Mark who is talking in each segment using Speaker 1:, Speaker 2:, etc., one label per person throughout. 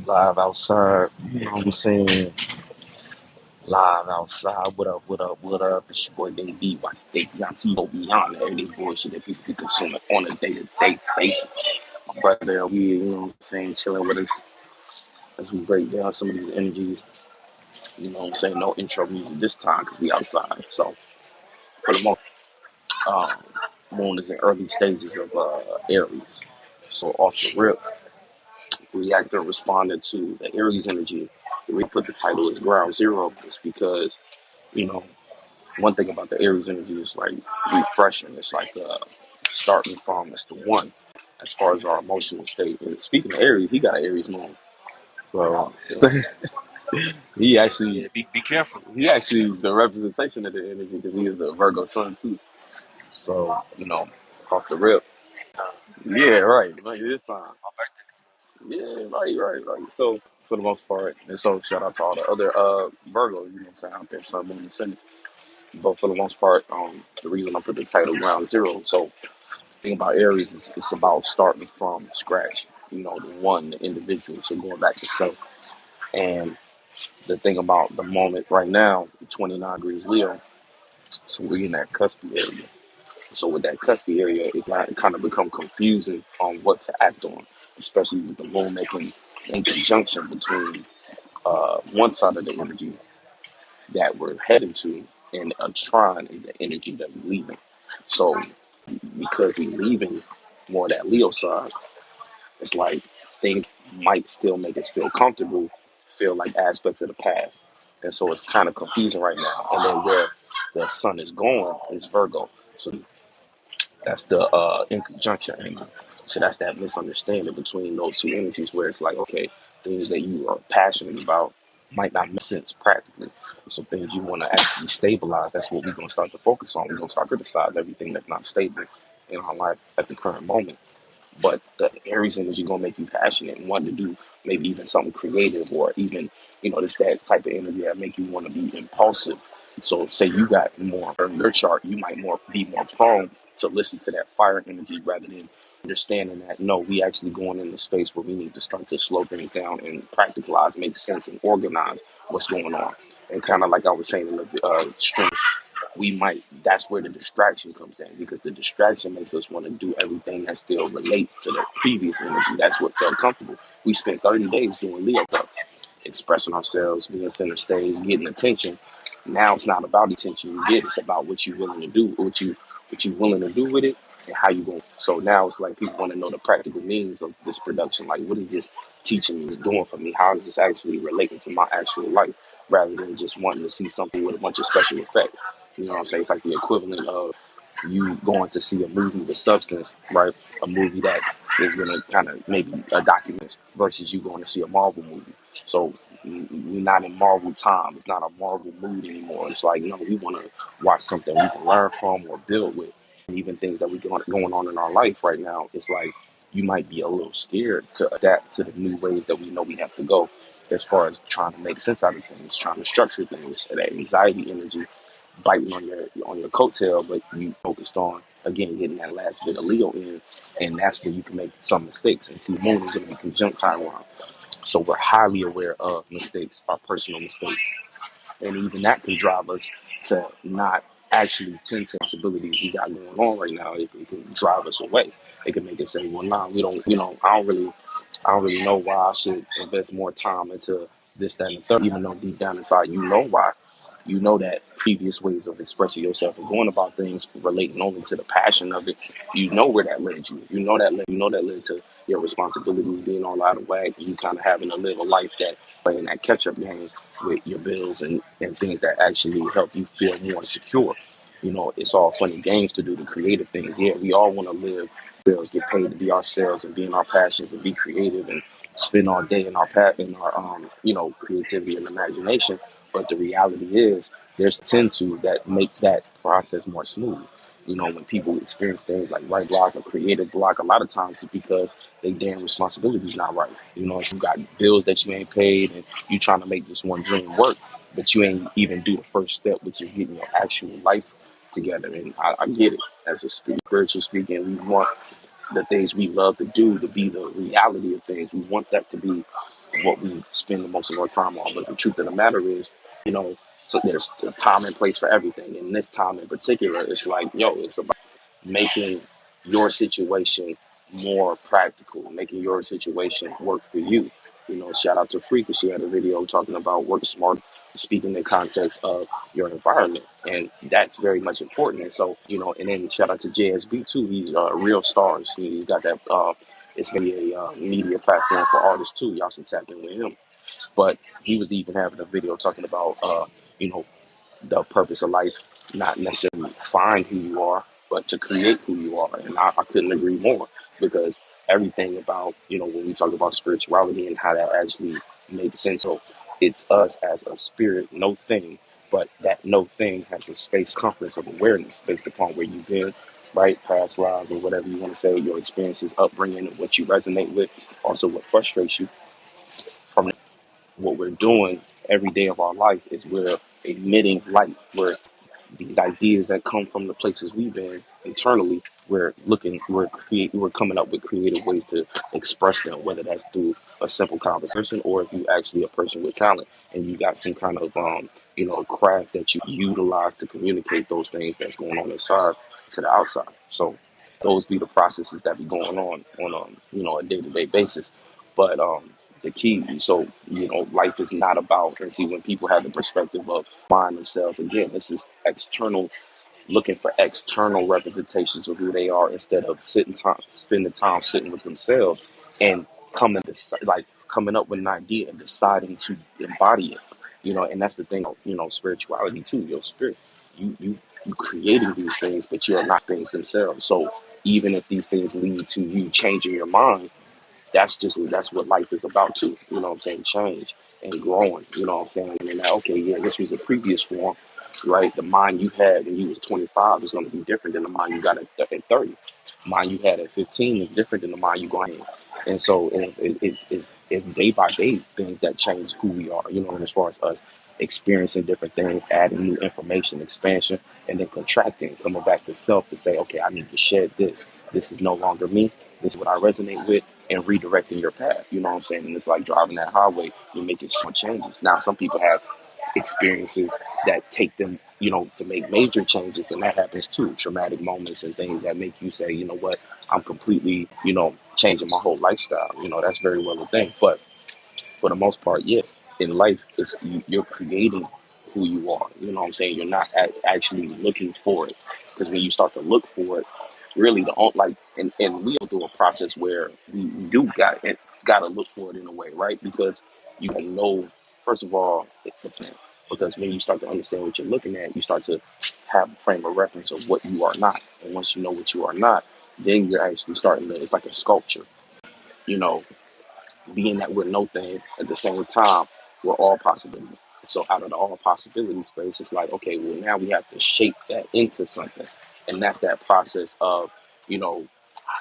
Speaker 1: Live outside, you know what I'm saying? Live outside, what up, what up, what up? It's your boy Dave B. Watch Dave Beyond go beyond every day bullshit that people be consuming on a day-to-day basis. My brother, we, you know what I'm saying, chilling with us as we break down some of these energies. You know what I'm saying? No intro music this time because we outside. So, for the most um, moon is in early stages of Aries. So, off the rip, reactor responded to the Aries energy. We put the title as Ground Zero is because, you know, one thing about the Aries energy is like refreshing. It's like starting from it's the one as far as our emotional state. And speaking of Aries, he got an Aries moon. So he
Speaker 2: Yeah,
Speaker 1: actually
Speaker 2: be careful.
Speaker 1: he actually the representation of the energy because he is a Virgo sun too. So, off the rip. Yeah, right. Like this time.
Speaker 2: My birthday.
Speaker 1: Yeah, right. So for the most part, and so shout out to all the other Virgos, you know what I'm saying, out there, Sun, Moon, and Ascendant. But for the most part, the reason I put the title Ground Zero, so the thing about Aries is it's about starting from scratch. The one, the individual, so going back to self. And the thing about the moment right now, 29 degrees Leo, so we're in that cuspy area. So with that cuspy area, it can kind of become confusing on what to act on, especially with the moon making in conjunction between one side of the energy that we're heading to and a trine in the energy that we're leaving. So because we're leaving more of that Leo side, it's like things might still make us feel comfortable, feel like aspects of the past. And so it's kind of confusing right now. And then where the sun is going is Virgo. So that's the in conjunction angle. So that's that misunderstanding between those two energies where it's like, okay, things that you are passionate about might not make sense practically. So things you want to actually stabilize, that's what we're going to start to focus on. We're going to start to criticize everything that's not stable in our life at the current moment. But the Aries energy gonna make you passionate and want to do maybe even something creative or even, it's that type of energy that make you want to be impulsive. So say you got more in your chart, you might be more prone to listen to that fire energy rather than understanding that no, we actually going in the space where we need to start to slow things down and practicalize, make sense and organize what's going on. And kind of like I was saying in the stream, that's where the distraction comes in because the distraction makes us want to do everything that still relates to the previous energy. That's what felt comfortable. We spent 30 days doing Leo stuff, expressing ourselves, being center stage, getting attention. Now it's not about the attention you get, it's about what you're willing to do, what you willing to do with it and how you going. So now it's like people want to know the practical means of this production. Like what is this teaching me is doing for me? How is this actually relating to my actual life rather than just wanting to see something with a bunch of special effects? You know what I'm saying? It's like the equivalent of you going to see a movie with substance, right? A movie that is going to kind of maybe a document versus you going to see a Marvel movie. So we're not in Marvel time. It's not a Marvel mood anymore. It's like, no, we want to watch something we can learn from or build with. And even things that we got going on in our life right now, it's like you might be a little scared to adapt to the new ways that we know we have to go as far as trying to make sense out of things, trying to structure things, that anxiety energy biting on your coattail, but you focused on again getting that last bit of Leo in, and that's where you can make some mistakes. And see, Moon is going to be conjunct Chiron, so we're highly aware of mistakes, our personal mistakes, and even that can drive us to not actually tend to responsibilities we got going on right now. It can drive us away. It can make us say, well, nah, we don't, I don't really know why I should invest more time into this, that, and the third, even though deep down inside you know why. You know that previous ways of expressing yourself and going about things relating only to the passion of it. You know where that led you. You know that led to your responsibilities being all out of whack. You kind of having to live a life that playing that catch up game with your bills and things that actually help you feel more secure. It's all fun and games to do the creative things. Yeah, we all want to live bills, get paid to be ourselves and be in our passions and be creative and spend all day in our creativity and imagination. But the reality is, there's tend to that make that process more smooth. When people experience things like right block or creative block, a lot of times it's because they damn responsibilities not right. If you got bills that you ain't paid and you trying to make this one dream work, but you ain't even do the first step, which is getting your actual life together. And I get it. As a spiritual speaking, we want the things we love to do to be the reality of things. We want that to be what we spend the most of our time on. But the truth of the matter is, you know, so there's a time and place for everything. And this time in particular, it's like, yo, it's about making your situation more practical, making your situation work for you. You know, shout out to Free because she had a video talking about work smart, speaking in context of your environment, and that's very much important. And so, you know, and then shout out to JSB too. He's real stars. He's got that. It's maybe a media platform for artists too. Y'all should tap in with him. But he was even having a video talking about, you know, the purpose of life, not necessarily find who you are, but to create who you are. And I couldn't agree more because everything about, you know, when we talk about spirituality and how that actually makes sense. So it's us as a spirit, no thing, but that no thing has a space compass of awareness based upon where you've been, right? Past lives or whatever you want to say, your experiences, upbringing, and what you resonate with, also what frustrates you from what we're doing every day of our life is we're emitting light. We're these ideas that come from the places we've been internally, we're coming up with creative ways to express them, whether that's through a simple conversation or if you actually a person with talent and you got some kind of you know, craft that you utilize to communicate those things that's going on inside to the outside. So those be the processes that be going on you know, a day-to-day basis. But the key, so you know, life is not about, and see, when people have the perspective of find themselves, again, this is external, looking for external representations of who they are instead of spending time sitting with themselves and coming up with an idea and deciding to embody it. You know, and that's the thing, you know, spirituality too, your spirit. You creating these things, but you are not things themselves. So even if these things lead to you changing your mind, that's what life is about too. You know what I'm saying? Change and growing. You know what I'm saying? And that, okay, yeah, this was a previous form, right? The mind you had when you was 25 is going to be different than the mind you got at 30. Mind you had at 15 is different than the mind you got in. And so it's day by day things that change who we are. You know, and as far as us experiencing different things, adding new information, expansion, and then contracting, coming back to self to say, okay, I need to shed this. This is no longer me. This is what I resonate with, and redirecting your path. You know what I'm saying? And it's like driving that highway, you're making small changes. Now, some people have experiences that take them, you know, to make major changes, and that happens too. Traumatic moments and things that make you say, you know what, I'm completely, you know, changing my whole lifestyle. You know, that's very well a thing. But for the most part, yeah, in life, you're creating who you are. You know what I'm saying? You're not actually looking for it, because when you start to look for it, really and we go through a process where we do got to look for it in a way, right? Because you can know, first of all, the plan. Because when you start to understand what you're looking at, you start to have a frame of reference of what you are not. And once you know what you are not, then you're actually starting to, it's like a sculpture, you know, being that we're no thing, at the same time, we're all possibilities. So out of the all possibility space, it's like, okay, well, now we have to shape that into something. And that's that process of, you know,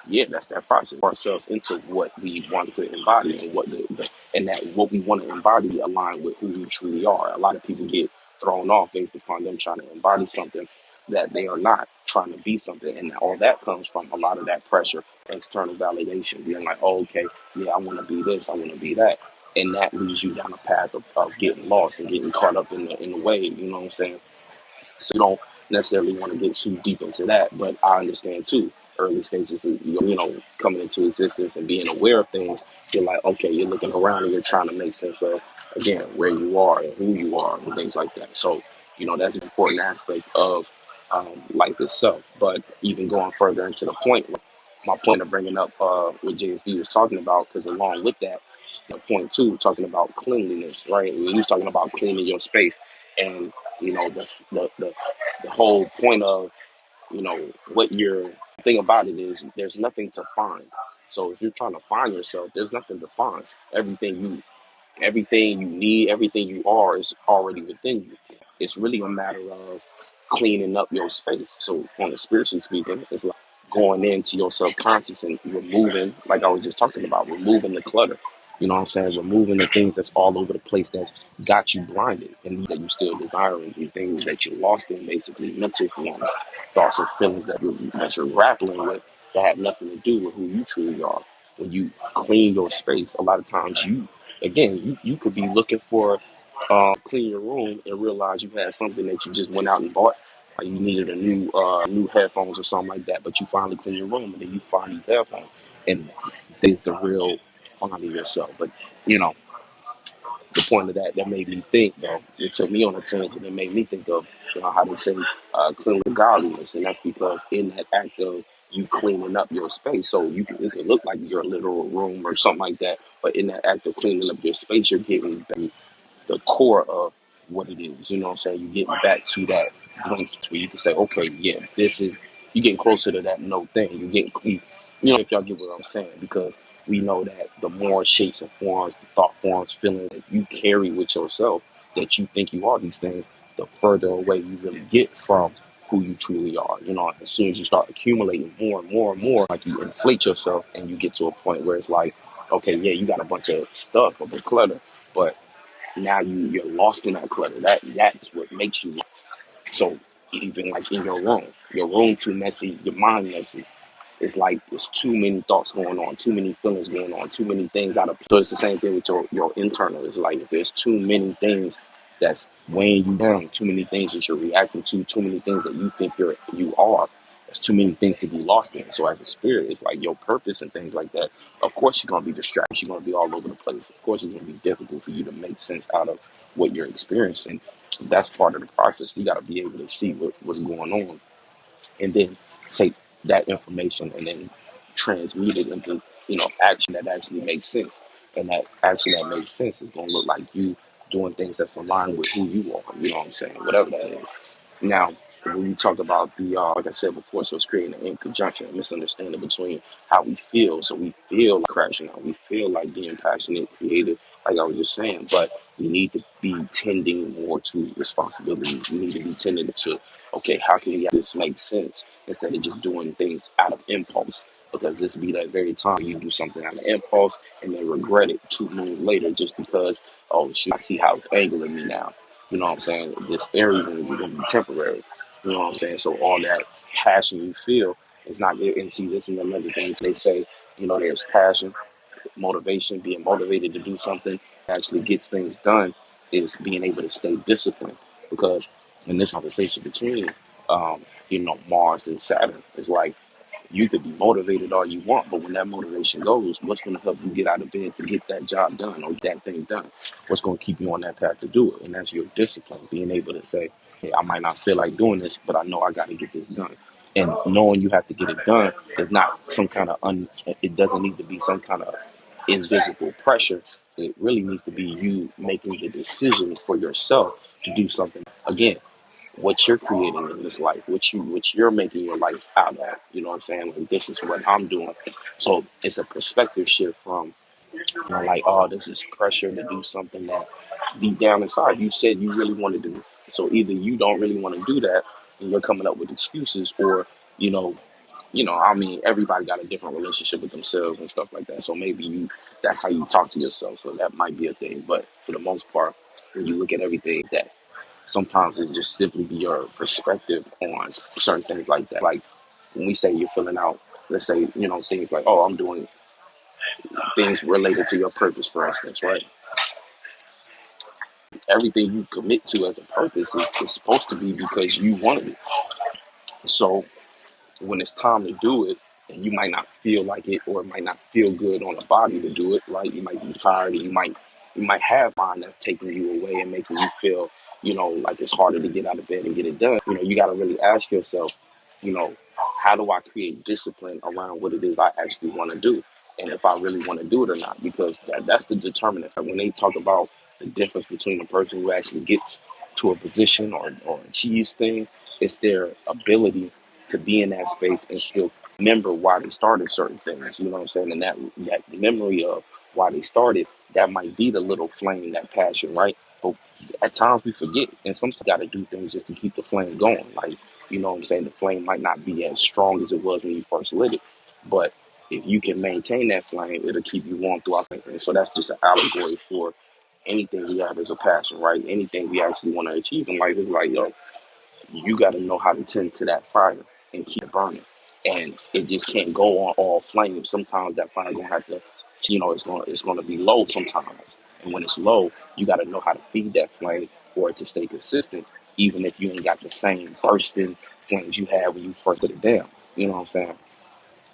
Speaker 1: yeah, that's that process ourselves into what we want to embody and and that what we want to embody align with who we truly are. A lot of people get thrown off based upon them trying to embody something that they are not, trying to be something, and all that comes from a lot of that pressure, external validation, being like, oh, okay, yeah, I want to be this, I want to be that, and that leads you down a path of getting lost and getting caught up in the wave. You know what I'm saying? So you don't necessarily want to get too deep into that, but I understand too. Early stages of, you know, coming into existence and being aware of things, you're like, okay, you're looking around and you're trying to make sense of, again, where you are and who you are and things like that. So, you know, that's an important aspect of life itself. But even going further into the point, my point of bringing up what JSB was talking about, because along with that, point two, talking about cleanliness, right? When you was talking about cleaning your space, and you know the whole point of, you know, what your thing about it is, there's nothing to find. So if you're trying to find yourself, there's nothing to find. Everything you everything you need, everything you are is already within you. It's really a matter of cleaning up your space. So on the spiritually speaking, it's like going into your subconscious and removing, like I was just talking about, removing the clutter. You know what I'm saying? Removing the things that's all over the place that's got you blinded and that you still desiring, the things that you're lost in, basically mental forms, thoughts and feelings that you're grappling with that have nothing to do with who you truly are. When you clean your space, a lot of times you again, you could be looking for clean your room and realize you had something that you just went out and bought. Like you needed a new headphones or something like that, but you finally clean your room and then you find these headphones, and there's the real finding yourself. But you know, the point of that made me think though. It took me on a tangent. It made me think of how they say clean with godliness, and that's because in that act of you cleaning up your space, so it can look like your literal room or something like that, but in that act of cleaning up your space, you're giving the core of what it is. You know what I'm saying? You getting back to that place where you can say, okay, yeah, this is you getting closer to that no thing. If y'all get what I'm saying, because we know that the more shapes and forms, the thought forms, feelings that you carry with yourself, that you think you are these things, the further away you really get from who you truly are. As soon as you start accumulating more and more and more, like you inflate yourself and you get to a point where it's like, okay, yeah, you got a bunch of stuff, a bit of clutter, but now you're lost in that clutter. That's what makes you. So even like in your room too messy, your mind messy. It's like it's too many thoughts going on, too many feelings going on, too many things out of. So it's the same thing with your internal. It's like if there's too many things that's weighing you down, too many things that you're reacting to, too many things that you think you are. There's too many things to be lost in. So as a spirit, it's like your purpose and things like that. Of course, you're gonna be distracted. You're gonna be all over the place. Of course, it's gonna be difficult for you to make sense out of what you're experiencing. That's part of the process. We got to be able to see what's going on, and then take that information and then transmute it into action that actually makes sense. And that action that makes sense is going to look like you doing things that's aligned with who you are. You know what I'm saying? Whatever that is. Now, when you talk about like I said before, so it's creating an inconjunction, a misunderstanding between how we feel. So we feel like crashing out, we feel like being passionate, creative, like I was just saying, but we need to be tending more to responsibilities. We need to be tending to, okay, how can we make this make sense instead of just doing things out of impulse? Because this be that very time you do something out of impulse and then regret it 2 moons later just because, oh, shoot, I see how it's angling me now. You know what I'm saying? This Aries energy is going to be temporary. You know what I'm saying? So all that passion you feel is not there. And see, this is another thing they say, there's passion, motivation, being motivated to do something actually gets things done is being able to stay disciplined. Because in this conversation between, Mars and Saturn, it's like, you could be motivated all you want, but when that motivation goes, what's going to help you get out of bed to get that job done or that thing done? What's going to keep you on that path to do it? And that's your discipline, being able to say, hey, I might not feel like doing this, but I know I got to get this done. And knowing you have to get it done is not some kind of, it doesn't need to be some kind of invisible pressure. It really needs to be you making the decision for yourself to do something. Again, what you're creating in this life, what you're making your life out of. You know what I'm saying? Like this is what I'm doing. So it's a perspective shift from like, oh, this is pressure to do something that deep down inside you said you really wanted to do. So either you don't really want to do that and you're coming up with excuses, or you know, I mean, everybody got a different relationship with themselves and stuff like that. So maybe that's how you talk to yourself. So that might be a thing. But for the most part, when you look at everything, that sometimes it just simply be your perspective on certain things like that. Like when we say you're filling out, let's say, things like, oh, I'm doing things related to your purpose, for instance, right? Everything you commit to as a purpose is supposed to be because you wanted it. So when it's time to do it, and you might not feel like it, or it might not feel good on the body to do it, right? You might be tired, and you might have mind that's taking you away and making you feel, like it's harder to get out of bed and get it done. You got to really ask yourself, you know, how do I create discipline around what it is I actually want to do, and if I really want to do it or not? Because that's the determinant. When they talk about the difference between a person who actually gets to a position or achieves things, it's their ability to be in that space and still remember why they started certain things. You know what I'm saying? And that memory of why they started, that might be the little flame, that passion, right? But at times we forget, and sometimes you got to do things just to keep the flame going. Like, you know what I'm saying? The flame might not be as strong as it was when you first lit it, but if you can maintain that flame, it'll keep you warm throughout the day. So that's just an allegory for anything we have as a passion, right? Anything we actually want to achieve in life is like, yo, you got to know how to tend to that fire and keep it burning. And it just can't go on all flames. Sometimes that fire gonna have to it's gonna be low sometimes. And when it's low, you got to know how to feed that flame for it to stay consistent, even if you ain't got the same bursting flames you had when you first put it down. You know what I'm saying?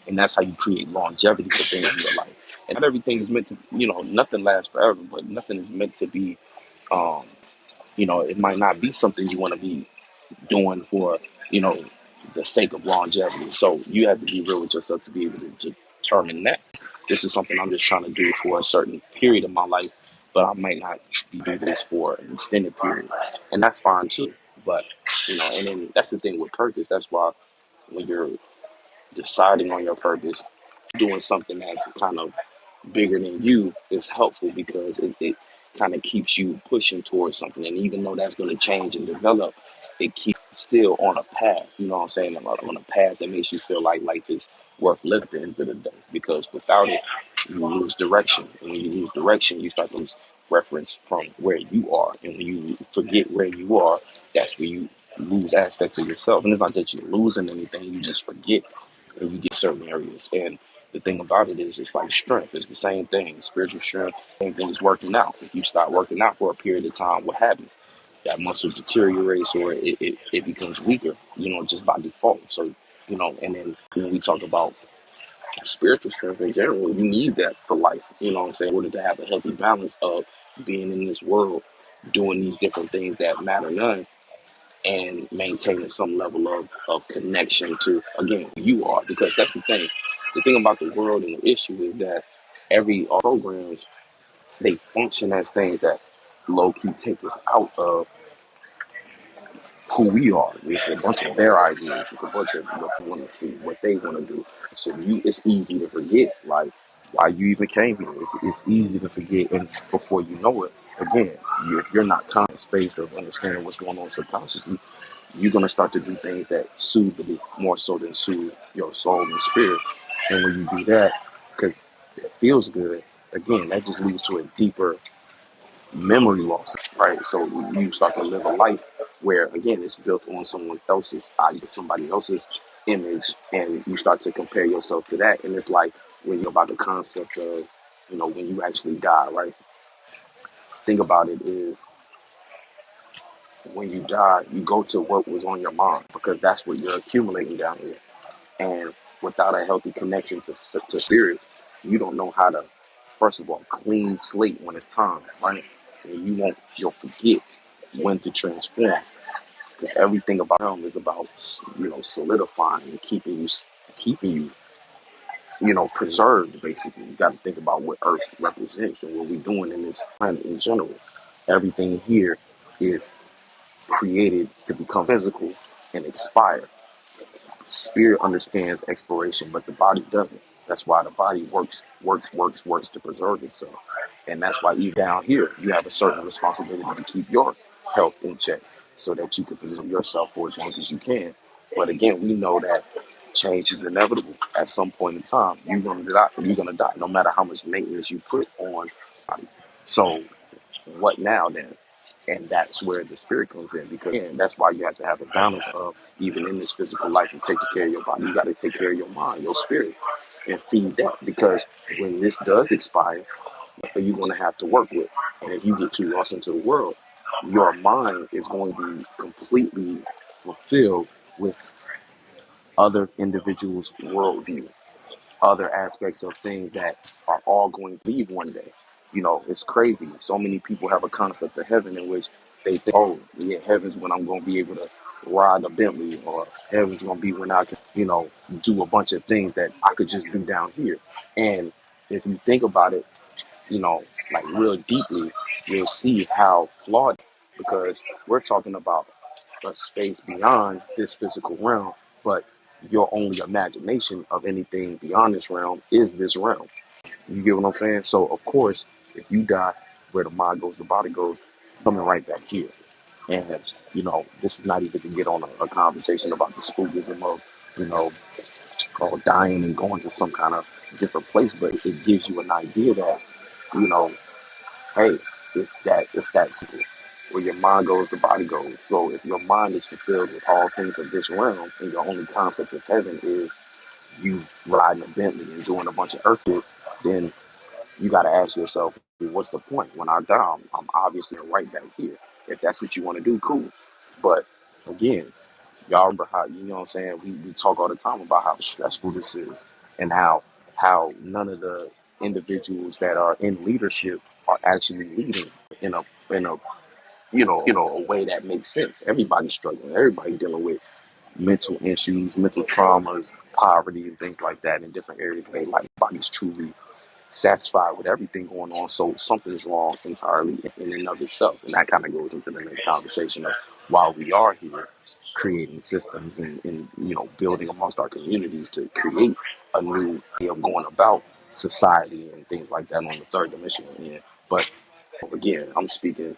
Speaker 1: And that's how you create longevity for things in your life. And not everything is meant to, nothing lasts forever, but nothing is meant to be. Um, it might not be something you want to be doing for, you know, the sake of longevity. So you have to be real with yourself to be able to determine that this is something I'm just trying to do for a certain period of my life, but I might not be doing this for an extended period, and that's fine too. But and then that's the thing with purpose. That's why when you're deciding on your purpose, doing something that's kind of bigger than you is helpful because it kind of keeps you pushing towards something. And even though that's going to change and develop, it keeps still on a path, you know what I'm saying? On a path that makes you feel like life is worth living at the end of the day. Because without it, you lose direction. And when you lose direction, you start to lose reference from where you are. And when you forget where you are, that's where you lose aspects of yourself. And it's not that you're losing anything, you just forget and you get certain areas. And the thing about it is, it's like strength. It's the same thing. Spiritual strength, same thing is working out. If you start working out for a period of time, what happens? That muscle deteriorates or it becomes weaker, just by default. So, and then when we talk about spiritual strength in general, you need that for life, you know what I'm saying, in order to have a healthy balance of being in this world, doing these different things that matter none, and maintaining some level of connection to, again, who you are. Because that's the thing. The thing about the world and the issue is that every programs, they function as things that low key take us out of who we are. It's a bunch of their ideas. It's a bunch of what they want to see, what they want to do. So it's easy to forget, like, why you even came here. It's easy to forget, and before you know it, again, if you're not conscious space of understanding what's going on subconsciously, you're gonna start to do things that soothe the more so than soothe your soul and spirit. And when you do that, because it feels good, again, that just leads to a deeper memory loss, right? So you start to live a life where, again, it's built on someone else's idea, somebody else's image, and you start to compare yourself to that. And it's like when you're about the concept of, when you actually die, right? Think about it is when you die, you go to what was on your mind because that's what you're accumulating down here. And without a healthy connection to spirit, you don't know how to, first of all, clean slate when it's time, right? And you'll forget when to transform because everything about them is about, solidifying and keeping you preserved. Basically, you got to think about what Earth represents and what we're doing in this planet in general. Everything here is created to become physical and expire. Spirit understands exploration, but the body doesn't. That's why the body works to preserve itself. And that's why you down here, you have a certain responsibility to keep your health in check so that you can preserve yourself for as long as you can. But again, we know that change is inevitable. At some point in time, you're gonna die. You're gonna die, no matter how much maintenance you put on body. So what now then? And that's where the spirit comes in because again, that's why you have to have a balance of even in this physical life and taking care of your body, you got to take care of your mind, your spirit, and feed that because when this does expire, you're going to have to work with. And if you get too lost into the world, your mind is going to be completely fulfilled with other individuals' worldview, other aspects of things that are all going to leave one day. It's crazy. So many people have a concept of heaven in which they think, oh, yeah, heaven's when I'm going to be able to ride a Bentley, or heaven's going to be when I can, do a bunch of things that I could just do down here. And if you think about it, like real deeply, you'll see how flawed because we're talking about a space beyond this physical realm, but your only imagination of anything beyond this realm is this realm. You get what I'm saying? So of course, if you die, where the mind goes, the body goes, coming right back here. And this is not even to get on a conversation about the spookism of, you know, dying and going to some kind of different place, but it gives you an idea that, you know, hey, it's that simple. Where your mind goes, the body goes. So if your mind is fulfilled with all things of this realm, and your only concept of heaven is you riding a Bentley and doing a bunch of earth shit, then you got to ask yourself, what's the point? When I die, I'm obviously right back here. If that's what you want to do, cool. But again, y'all remember how, you know what I'm saying? We talk all the time about how stressful this is, and how none of the individuals that are in leadership are actually leading in a a way that makes sense. Everybody's struggling. Everybody dealing with mental issues, mental traumas, poverty, and things like that in different areas of their life. Nobody's truly satisfied with everything going on, so something's wrong entirely in and of itself. And that kind of goes into the next conversation of why we are here creating systems and building amongst our communities to create a new way of going about society and things like that on the third dimension. Yeah. But again, I'm speaking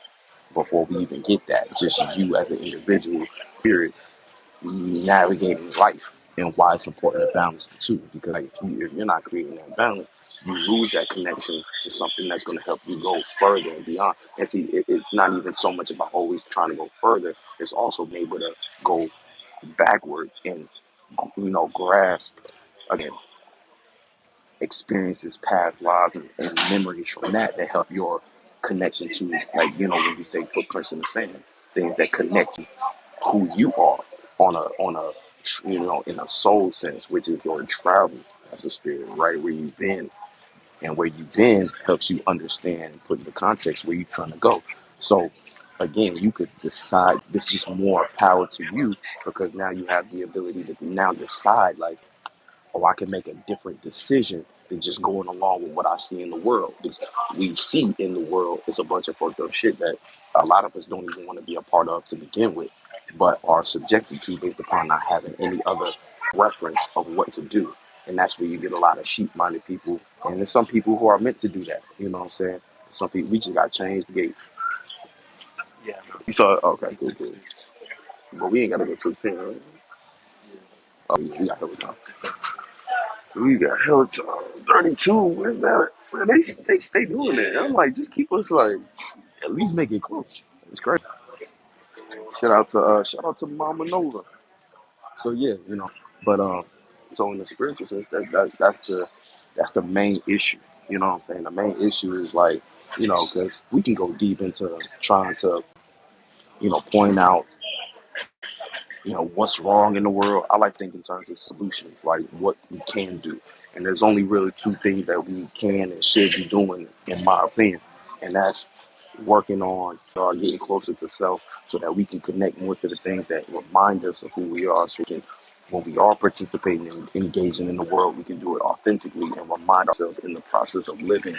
Speaker 1: before we even get that, just you as an individual, period, navigating life, and why it's important to balance the two. Because like, if you're not creating that balance, you lose that connection to something that's going to help you go further and beyond. And see, it's not even so much about always trying to go further. It's also being able to go backward and grasp again experiences, past lives, and memories from that help your connection to, like, when we say footprints in the sand, things that connect you who you are on a in a soul sense, which is your travel as a spirit, right? Where you've been, and where you've been helps you understand and put in the context where you're trying to go. So again, you could decide, this is just more power to you, because now you have the ability to now decide, like, oh, I can make a different decision than just going along with what I see in the world. Because we see in the world is a bunch of fucked up shit that a lot of us don't even want to be a part of to begin with, but are subjected to based upon not having any other reference of what to do. And that's where you get a lot of sheep-minded people. And there's some people who are meant to do that. You know what I'm saying? Some people, we just got to change the gates.
Speaker 2: Yeah.
Speaker 1: You saw it? Okay, cool, cool. But we ain't got to go to the 10, right? Oh, yeah, we got hella time. We got hell time. 32. Where's that? Man, they stay doing that. I'm like, just keep us like at least make it close. It's great. Shout out to Mama Nova. So yeah, but so in the spiritual sense, that's the main issue. You know what I'm saying? The main issue is like, because we can go deep into trying to point out what's wrong in the world. I like to think in terms of solutions, like what we can do. And there's only really two things that we can and should be doing, in my opinion. And that's working on getting closer to self, so that we can connect more to the things that remind us of who we are. So we can, when we are participating and engaging in the world, we can do it authentically and remind ourselves in the process of living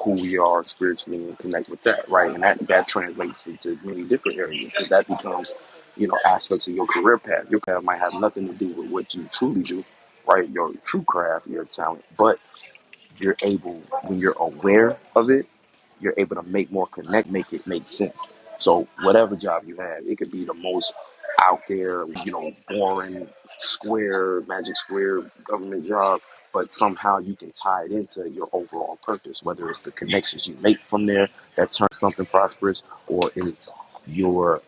Speaker 1: who we are spiritually and connect with that, right? And that translates into many different areas, because that becomes aspects of your career path. Your path might have nothing to do with what you truly do, right? Your true craft, your talent, but you're able, when you're aware of it, you're able to make more make it make sense. So whatever job you have, it could be the most out there, boring square, magic square government job, but somehow you can tie it into your overall purpose, whether it's the connections you make from there that turn something prosperous, or it's your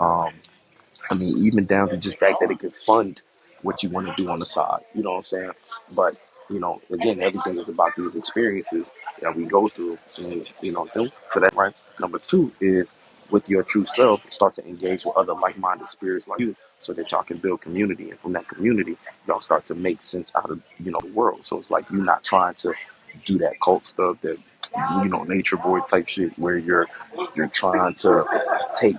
Speaker 1: even down to just fact that it could fund what you want to do on the side. You know what I'm saying? But again, everything is about these experiences that we go through, and so that right. Number two is, with your true self, start to engage with other like-minded spirits like you, so that y'all can build community, and from that community, y'all start to make sense out of the world. So it's like you're not trying to do that cult stuff, that nature boy type shit, where you're trying to take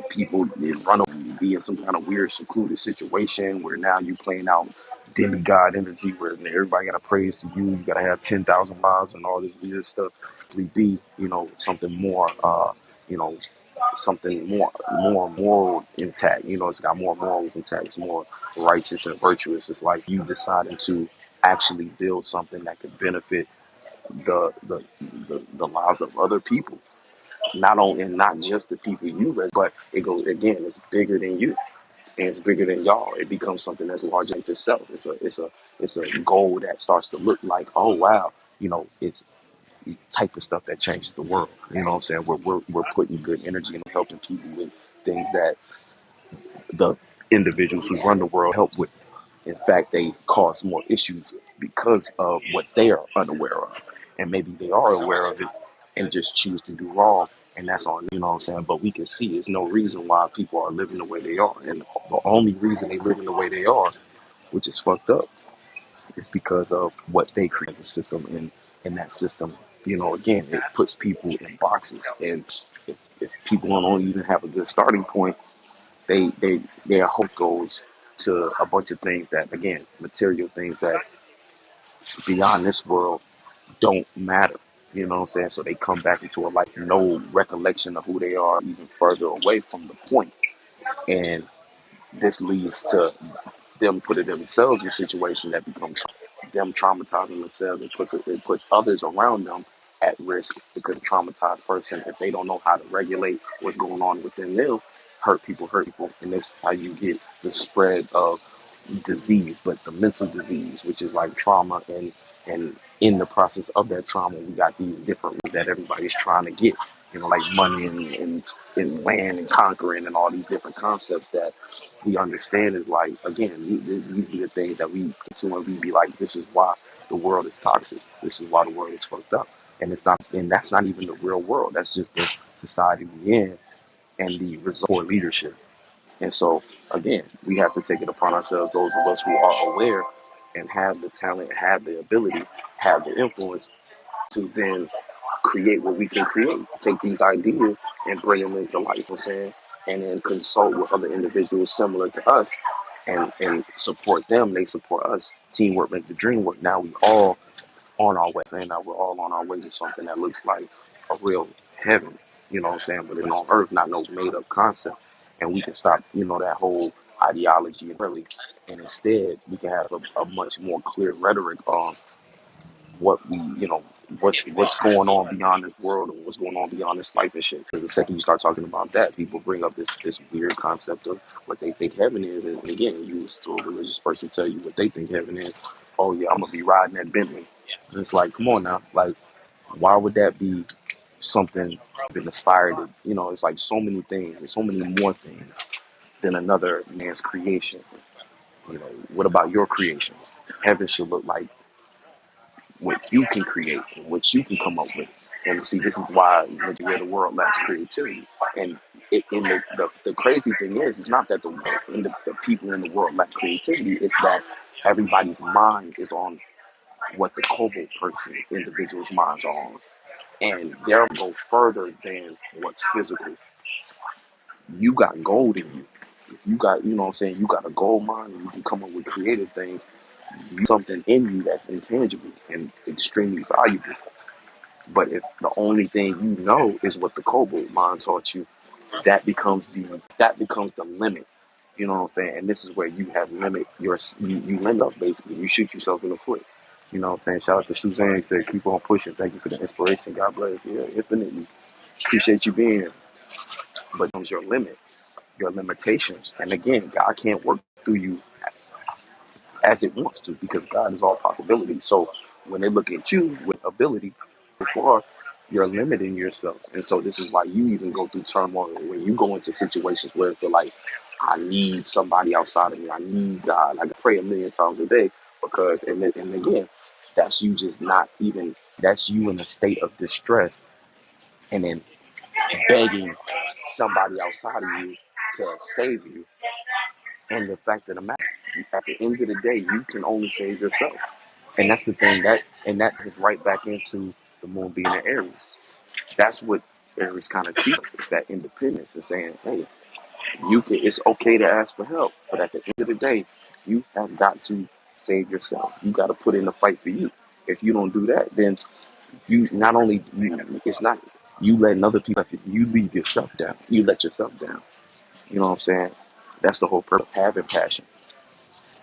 Speaker 1: people and run over you, be in some kind of weird secluded situation where now you playing out demigod energy, where everybody got to praise to you. You got to have 10,000 miles and all this weird stuff. Please be something more something more moral intact. It's got more morals intact. It's more righteous and virtuous. It's like you deciding to actually build something that could benefit the lives of other people, not only, and not just the people you raise, but it goes again. It's bigger than you, and it's bigger than y'all. It becomes something that's larger than itself. It's a goal that starts to look like, oh wow, it's the type of stuff that changes the world. You know what I'm saying? We're putting good energy and helping people with things that the individuals who run the world help with. In fact, they cause more issues because of what they are unaware of. and maybe they are aware of it and just choose to do wrong, and that's on, you know what I'm saying? But we can see there's no reason why people are living the way they are, and the only reason they living the way they are, which is fucked up, is because of what they create as a system, and in that system, you know, again, it puts people in boxes, and if people don't even have a good starting point, their hope goes to a bunch of things that, again, material things that beyond this world don't matter. You know what I'm saying? So they come back into a life, no recollection of who they are, even further away from the point. And this leads to them putting themselves in a situation that becomes them traumatizing themselves. It puts others around them at risk, because a traumatized person, if they don't know how to regulate what's going on within them, hurt people, and this is how you get the spread of disease, but the mental disease, which is like trauma, and in the process of that trauma, we got these different that everybody's trying to get, you know, like money and land and conquering and all these different concepts that we understand is like, again, these be the things that we get to, and we be like, this is why the world is toxic. This is why the world is fucked up, and it's not, and that's not even the real world. That's just the society we in and the result for leadership. And so, again, we have to take it upon ourselves, those of us who are aware and have the talent, have the ability, have the influence, to then create what we can create. Take these ideas and bring them into life, you know what I'm saying? And then consult with other individuals similar to us, and support them. They support us. Teamwork make the dream work. Now we all on our way. Saying that we're all on our way to something that looks like a real heaven, you know what I'm saying? But it's on earth, not no made up concept. And we can stop, you know, that whole ideology and really, and instead we can have a much more clear rhetoric on what we, you know, what's going on beyond this world and what's going on beyond this life and shit. Because the second you start talking about that, people bring up this weird concept of what they think heaven is. And again, you listen to a religious person tell you what they think heaven is. Oh yeah, I'm gonna be riding that Bentley. And it's like, come on now, like, why would that be something that inspired to, you know? It's like so many things and so many more things than another man's creation. You know, what about your creation? Heaven should look like what you can create and what you can come up with. And see, this is why where the world lacks creativity. And the crazy thing is, it's not that the people in the world lack creativity. It's that everybody's mind is on what the cobalt person, individuals' minds are on. And they'll go further than what's physical. You got gold in you. If you got, you know what I'm saying, you got a gold mine and you can come up with creative things. Something in you that's intangible and extremely valuable. But if the only thing you know is what the cobalt mind taught you, that becomes the limit. You know what I'm saying? And this is where you have limit you limit up, basically. You shoot yourself in the foot. You know what I'm saying? Shout out to Suzanne, who said keep on pushing. Thank you for the inspiration. God bless. Yeah, infinitely. Appreciate you being here. But comes your limit, your limitations. And again, God can't work through you as it wants to, because God is all possibility. So when they look at you with ability, before, you're limiting yourself. And so this is why you even go through turmoil when you go into situations where it feel like, I need somebody outside of me. I need God. I can pray a million times a day, because, and again, that's you just not even, that's you in a state of distress, and then begging somebody outside of you to save you. And the fact of the matter, at the end of the day, you can only save yourself. And that's the thing, that is right back into the moon being in Aries. That's what Aries kind of teaches. It's that independence and saying, hey, you can. It's okay to ask for help, but at the end of the day, you have got to save yourself. You got to put in a fight for you. If you don't do that, then you not only it's not you letting other people. You leave yourself down. You let yourself down. You know what I'm saying? That's the whole purpose of having passion.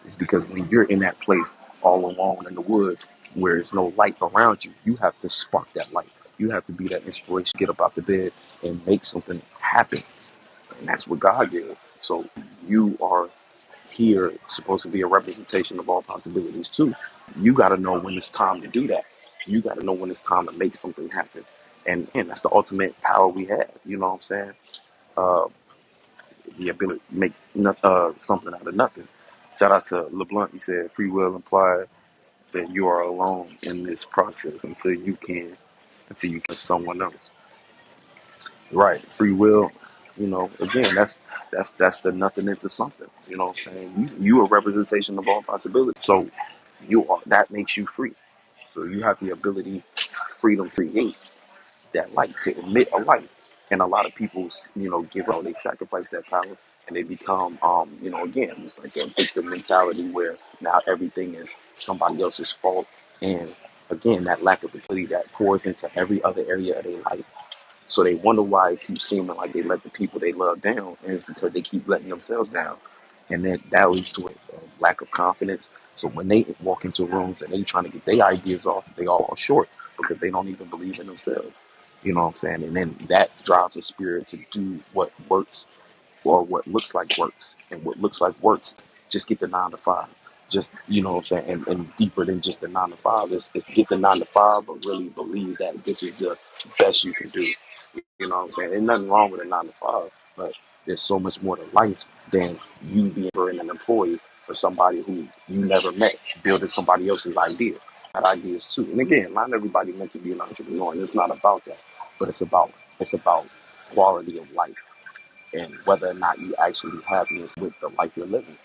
Speaker 1: It's because when you're in that place all alone in the woods where there's no light around you, you have to spark that light. You have to be that inspiration, get up out the bed and make something happen. And that's what God did. So you are here supposed to be a representation of all possibilities too. You got to know when it's time to do that. You got to know when it's time to make something happen. And that's the ultimate power we have. You know what I'm saying? Uh, the ability to make something out of nothing. Shout out to LeBlanc. He said free will implied that you are alone in this process until you can someone else. Right. Free will, again, that's the nothing into something. You know what I'm saying? You a representation of all possibility. So that makes you free. So you have the ability, freedom to create that light, to emit a light. And a lot of people, give out, they sacrifice that power and they become, again, it's like a victim mentality where now everything is somebody else's fault. And again, that lack of ability that pours into every other area of their life. So they wonder why it keeps seeming like they let the people they love down, and it's because they keep letting themselves down. And then that leads to a lack of confidence. So when they walk into rooms and they trying to get their ideas off, they all fall short because they don't even believe in themselves. You know what I'm saying? And then that drives a spirit to do what works or what looks like works. And what looks like works, just get the 9 to 5. Just, you know what I'm saying? And deeper than just the 9 to 5 is get the 9 to 5, but really believe that this is the best you can do. You know what I'm saying? There's nothing wrong with a 9 to 5, but there's so much more to life than you being an employee for somebody who you never met, building somebody else's idea. Got ideas too. And again, not everybody meant to be an entrepreneur, and it's not about that. But it's about quality of life and whether or not you actually happiness with the life you're living.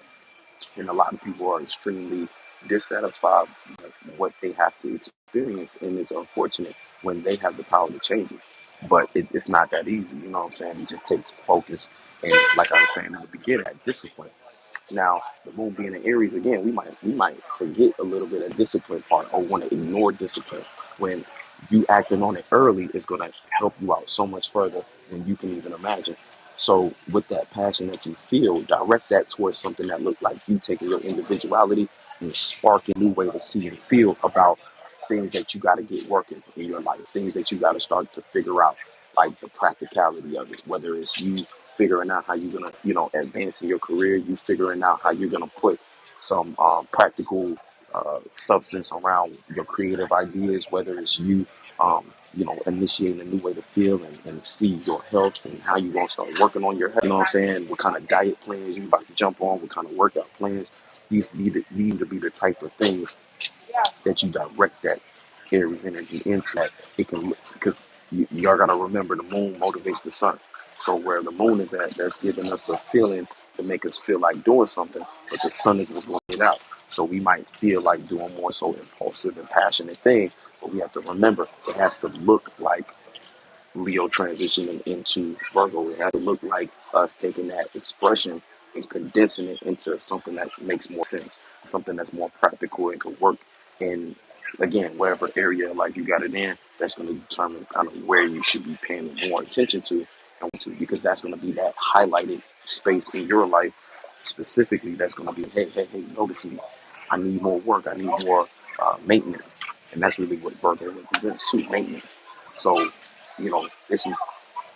Speaker 1: And a lot of people are extremely dissatisfied with what they have to experience, and it's unfortunate when they have the power to change it. But it's not that easy, you know what I'm saying? It just takes focus and, like I was saying in the beginning, that discipline. Now, the moon being in Aries again, we might forget a little bit of discipline part or want to ignore discipline when you acting on it early is going to help you out so much further than you can even imagine. So, with that passion that you feel, direct that towards something that looks like you taking your individuality and sparking a new way to see and feel about things that you got to get working in your life, things that you got to start to figure out, like the practicality of it, whether it's you figuring out how you're gonna, advance in your career, you figuring out how you're gonna put some practical substance around your creative ideas, whether it's you, initiating a new way to feel and see your health and how you gonna start working on your health. You know what I'm saying? What kind of diet plans you about to jump on? What kind of workout plans? These need to be the type of things that you direct that Aries energy into. That it can, because y'all gotta remember the moon motivates the sun. So where the moon is at, that's giving us the feeling to make us feel like doing something, but the sun is what's going it out. So we might feel like doing more so impulsive and passionate things, but we have to remember it has to look like Leo transitioning into Virgo. It had to look like us taking that expression and condensing it into something that makes more sense, something that's more practical and could work in, again, whatever area like you got it in, that's going to determine kind of where you should be paying more attention to, because that's going to be that highlighted space in your life specifically that's going to be, hey, hey, hey, notice me. I need more work. I need more maintenance. And that's really what Virgo represents too, maintenance. So, this is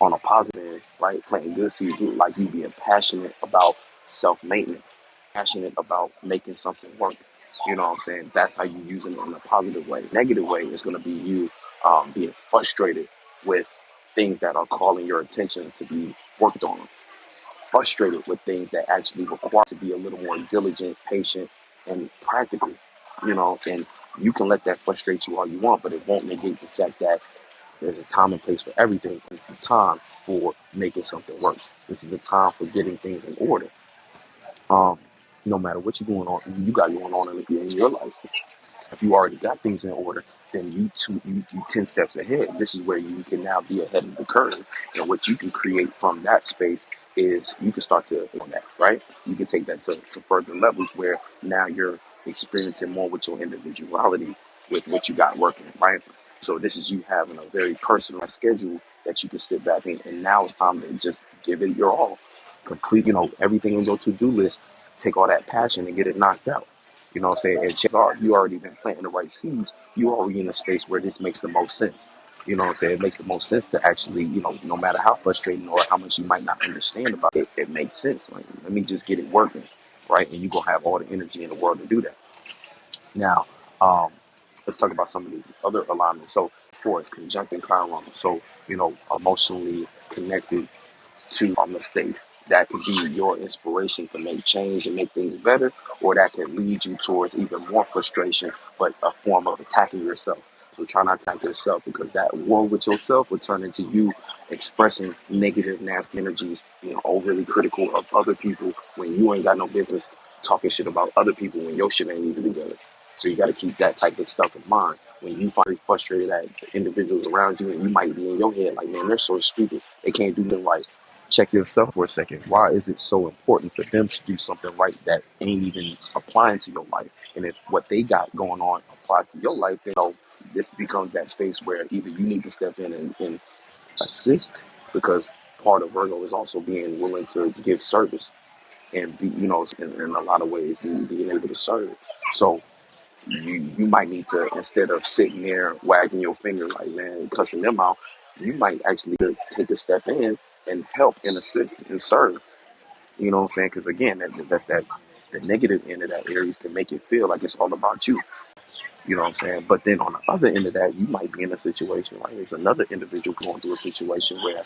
Speaker 1: on a positive, right? Planting good seeds, like you being passionate about self maintenance, passionate about making something work. You know what I'm saying? That's how you use it in a positive way. Negative way is going to be you being frustrated with things that are calling your attention to be worked on, frustrated with things that actually require to be a little more diligent, patient, and practical. And you can let that frustrate you all you want, but it won't negate the fact that there's a time and place for everything. It's the time for making something work. This is the time for getting things in order. Um, no matter what you got going on in your life. If you already got things in order, then you 10 steps ahead. This is where you can now be ahead of the curve. And what you can create from that space is you can start to on that, right? You can take that to further levels where now you're experiencing more with your individuality with what you got working, right? So this is you having a very personal schedule that you can sit back in, and now it's time to just give it your all. Complete, everything in your to-do list, take all that passion and get it knocked out. You know what I'm saying? And chances are you already been planting the right seeds. You already in a space where this makes the most sense. You know what I'm saying? It makes the most sense to actually, no matter how frustrating or how much you might not understand about it, it makes sense. Like, let me just get it working, right? And you're going to have all the energy in the world to do that. Now, let's talk about some of these other alignments. So, four is conjunct and Chiron. So, emotionally connected to our mistakes. That could be your inspiration to make change and make things better, or that can lead you towards even more frustration but a form of attacking yourself. So try not to attack yourself, because that war with yourself will turn into you expressing negative, nasty energies, being overly critical of other people when you ain't got no business talking shit about other people when your shit ain't even together. So you got to keep that type of stuff in mind when you find frustrated at the individuals around you, and you might be in your head like, man, they're so stupid, they can't do nothing right. Check yourself for a second. Why is it so important for them to do something right that ain't even applying to your life? And if what they got going on applies to your life, then this becomes that space where either you need to step in and assist, because part of Virgo is also being willing to give service and be, in a lot of ways, being able to serve. So you might need to, instead of sitting there wagging your finger like, man, cussing them out, you might actually take a step in and help and assist and serve. You know what I'm saying? Because again, that's that the negative end of that Aries can make it feel like it's all about you. You know what I'm saying? But then on the other end of that, you might be in a situation, like there's another individual going through a situation where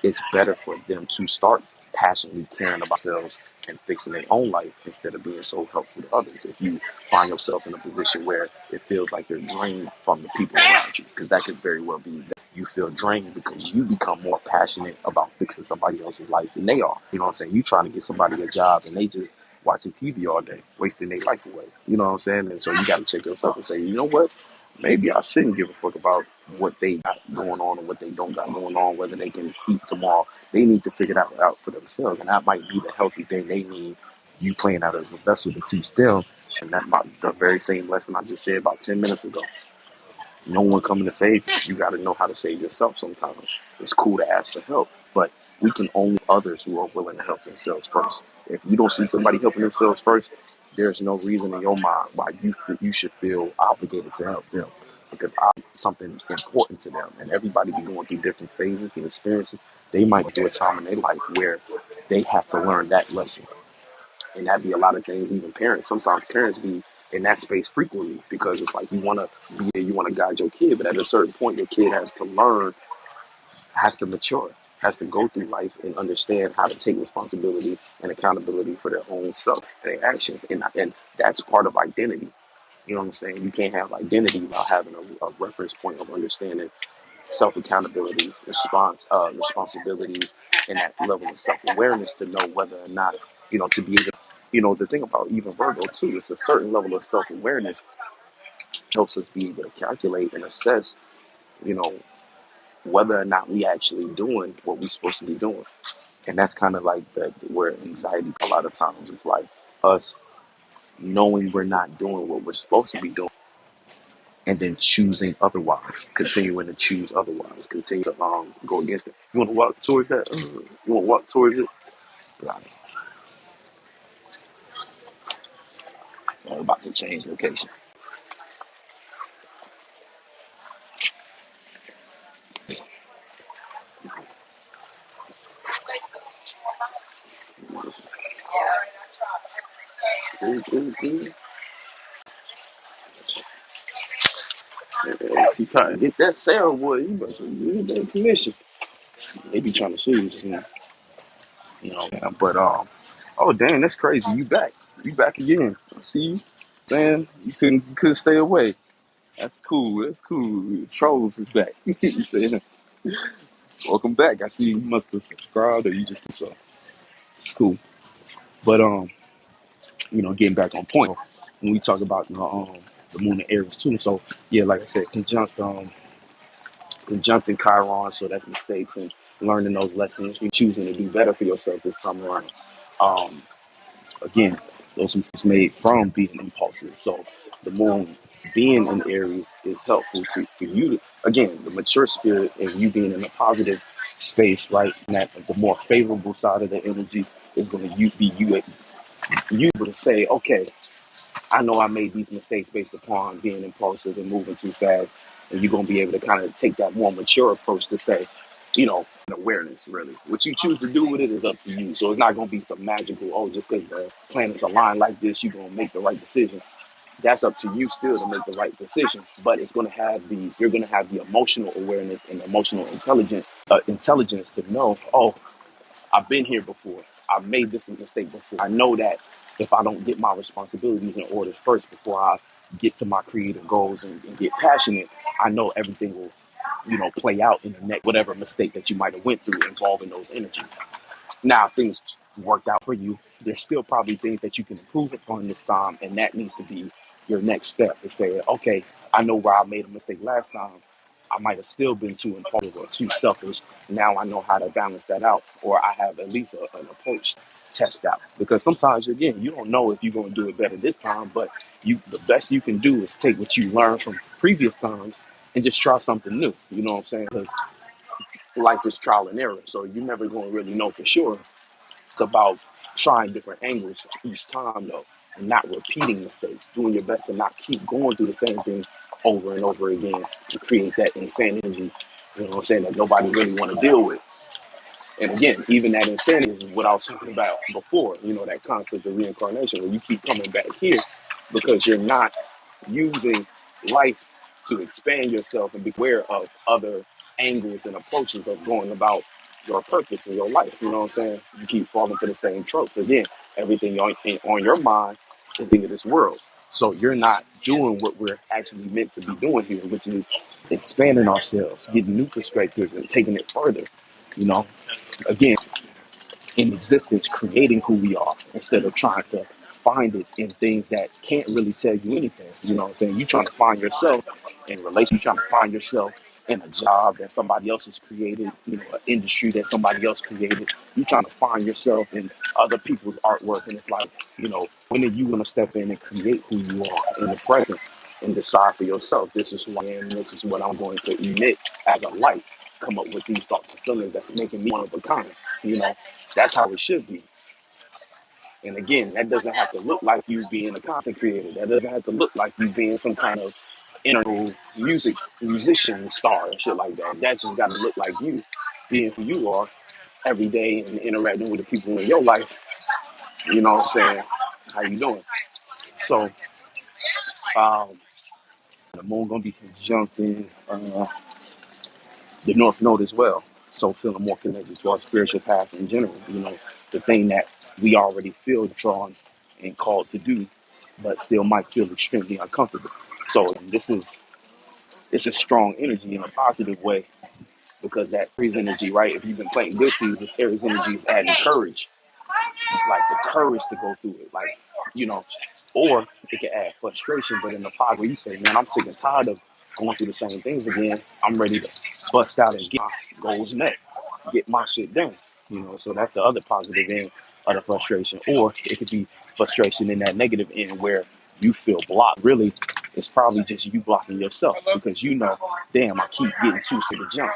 Speaker 1: it's better for them to start passionately caring about themselves and fixing their own life instead of being so helpful to others. If you find yourself in a position where it feels like you're drained from the people around you, because that could very well be that you feel drained because you become more passionate about fixing somebody else's life than they are. You know what I'm saying? You trying to get somebody a job and they just watching TV all day, wasting their life away. You know what I'm saying? And so you got to check yourself and say, you know what? Maybe I shouldn't give a fuck about what they got going on or what they don't got going on, whether they can eat tomorrow. They need to figure that out for themselves. And that might be the healthy thing they need, you playing out as a vessel to teach them. And that might the very same lesson I just said about 10 minutes ago. No one coming to save you. You got to know how to save yourself sometimes. It's cool to ask for help, but we can only others who are willing to help themselves first. If you don't see somebody helping themselves first, there's no reason in your mind why you should feel obligated to help them, because something important to them. And everybody be going through different phases and experiences. They might do a time in their life where they have to learn that lesson. And that be a lot of things, even parents. Sometimes parents be in that space frequently because it's like you want to be there, you want to guide your kid, but at a certain point, your kid has to learn, has to mature, has to go through life and understand how to take responsibility and accountability for their own self and their actions. And that's part of identity. You know what I'm saying? You can't have identity without having a reference point of understanding self accountability, responsibilities, and that level of self awareness to know whether or not, to be able. The thing about even Virgo too is a certain level of self awareness helps us be able to calculate and assess, you know, whether or not we actually doing what we're supposed to be doing. And that's kind of like where anxiety a lot of times is like us knowing we're not doing what we're supposed to be doing, and then choosing otherwise, continuing to choose otherwise, continue to go against it. You want to walk towards that? You want to walk towards it? Got it. I'm about to change location. She trying to get that sale, boy. You better get that commission. They be trying to sue you, Yeah, but oh dang, that's crazy. You back? You back again? I see you. Man, you couldn't stay away. That's cool. That's cool. Trolls is back. He said, welcome back. I see you must have subscribed or you just so it's cool. But getting back on point when we talk about the moon and Aries too. So yeah, like I said, conjunct in Chiron, so that's mistakes and learning those lessons. You're choosing to do better for yourself this time around. Um, Again, those mistakes made from being impulsive. So the moon being in Aries is helpful for you to, again, the mature spirit and you being in a positive space, right? And that the more favorable side of the energy is going to be you able to say, okay, I know I made these mistakes based upon being impulsive and moving too fast. And you're going to be able to kind of take that more mature approach to say, awareness, really. What you choose to do with it is up to you. So it's not going to be some magical, oh, just because the planets align like this, you're going to make the right decision. That's up to you still to make the right decision. But you're going to have the emotional awareness and emotional intelligence to know, oh, I've been here before. I've made this mistake before. I know that if I don't get my responsibilities in order first before I get to my creative goals and get passionate, I know everything will, play out in the next whatever mistake that you might have went through involving those energies. Now, if things worked out for you, there's still probably things that you can improve upon this time, and that needs to be your next step. To say, okay, I know where I made a mistake last time. I might have still been too impulsive or too selfish. Now I know how to balance that out, or I have at least an approach to test out. Because sometimes, again, you don't know if you're going to do it better this time, but the best you can do is take what you learned from previous times and just try something new. You know what I'm saying? Because life is trial and error, so you're never going to really know for sure. It's about trying different angles each time, though, and not repeating mistakes, doing your best to not keep going through the same thing over and over again to create that insanity, that nobody really want to deal with. And again, even that insanity is what I was talking about before, that concept of reincarnation, where you keep coming back here because you're not using life to expand yourself and be aware of other angles and approaches of going about your purpose in your life. You know what I'm saying? You keep falling for the same tropes. Again, everything on your mind is into this world. So you're not doing what we're actually meant to be doing here, which is expanding ourselves, getting new perspectives and taking it further. You know, again, in existence, creating who we are instead of trying to find it in things that can't really tell you anything. You know what I'm saying? You're trying to find yourself in relation, you're trying to find yourself in a job that somebody else has created, an industry that somebody else created. You're trying to find yourself in other people's artwork. And it's like, when are you going to step in and create who you are in the present and decide for yourself, this is who I am, this is what I'm going to emit as a light, come up with these thoughts and feelings that's making me one of a kind. You know, that's how it should be. And again, that doesn't have to look like you being a content creator. That doesn't have to look like you being some kind of integral musician star and shit like that. That just got to look like you being who you are every day and interacting with the people in your life. You know what I'm saying? How you doing? So, um, the moon gonna be conjuncting the North Node as well. So feeling more connected to our spiritual path in general, the thing that we already feel drawn and called to do, but still might feel extremely uncomfortable. So this is strong energy in a positive way because that Aries energy, right? If you've been playing good seasons, this Aries energy is adding courage, like the courage to go through it, like you know, or it can add frustration. But in the pod where you say, "Man, I'm sick and tired of going through the same things again. I'm ready to bust out and get my goals met, get my shit done." So that's the other positive end of the frustration, or it could be frustration in that negative end where you feel blocked. Really, it's probably just you blocking yourself because damn, I keep getting too sick to jump.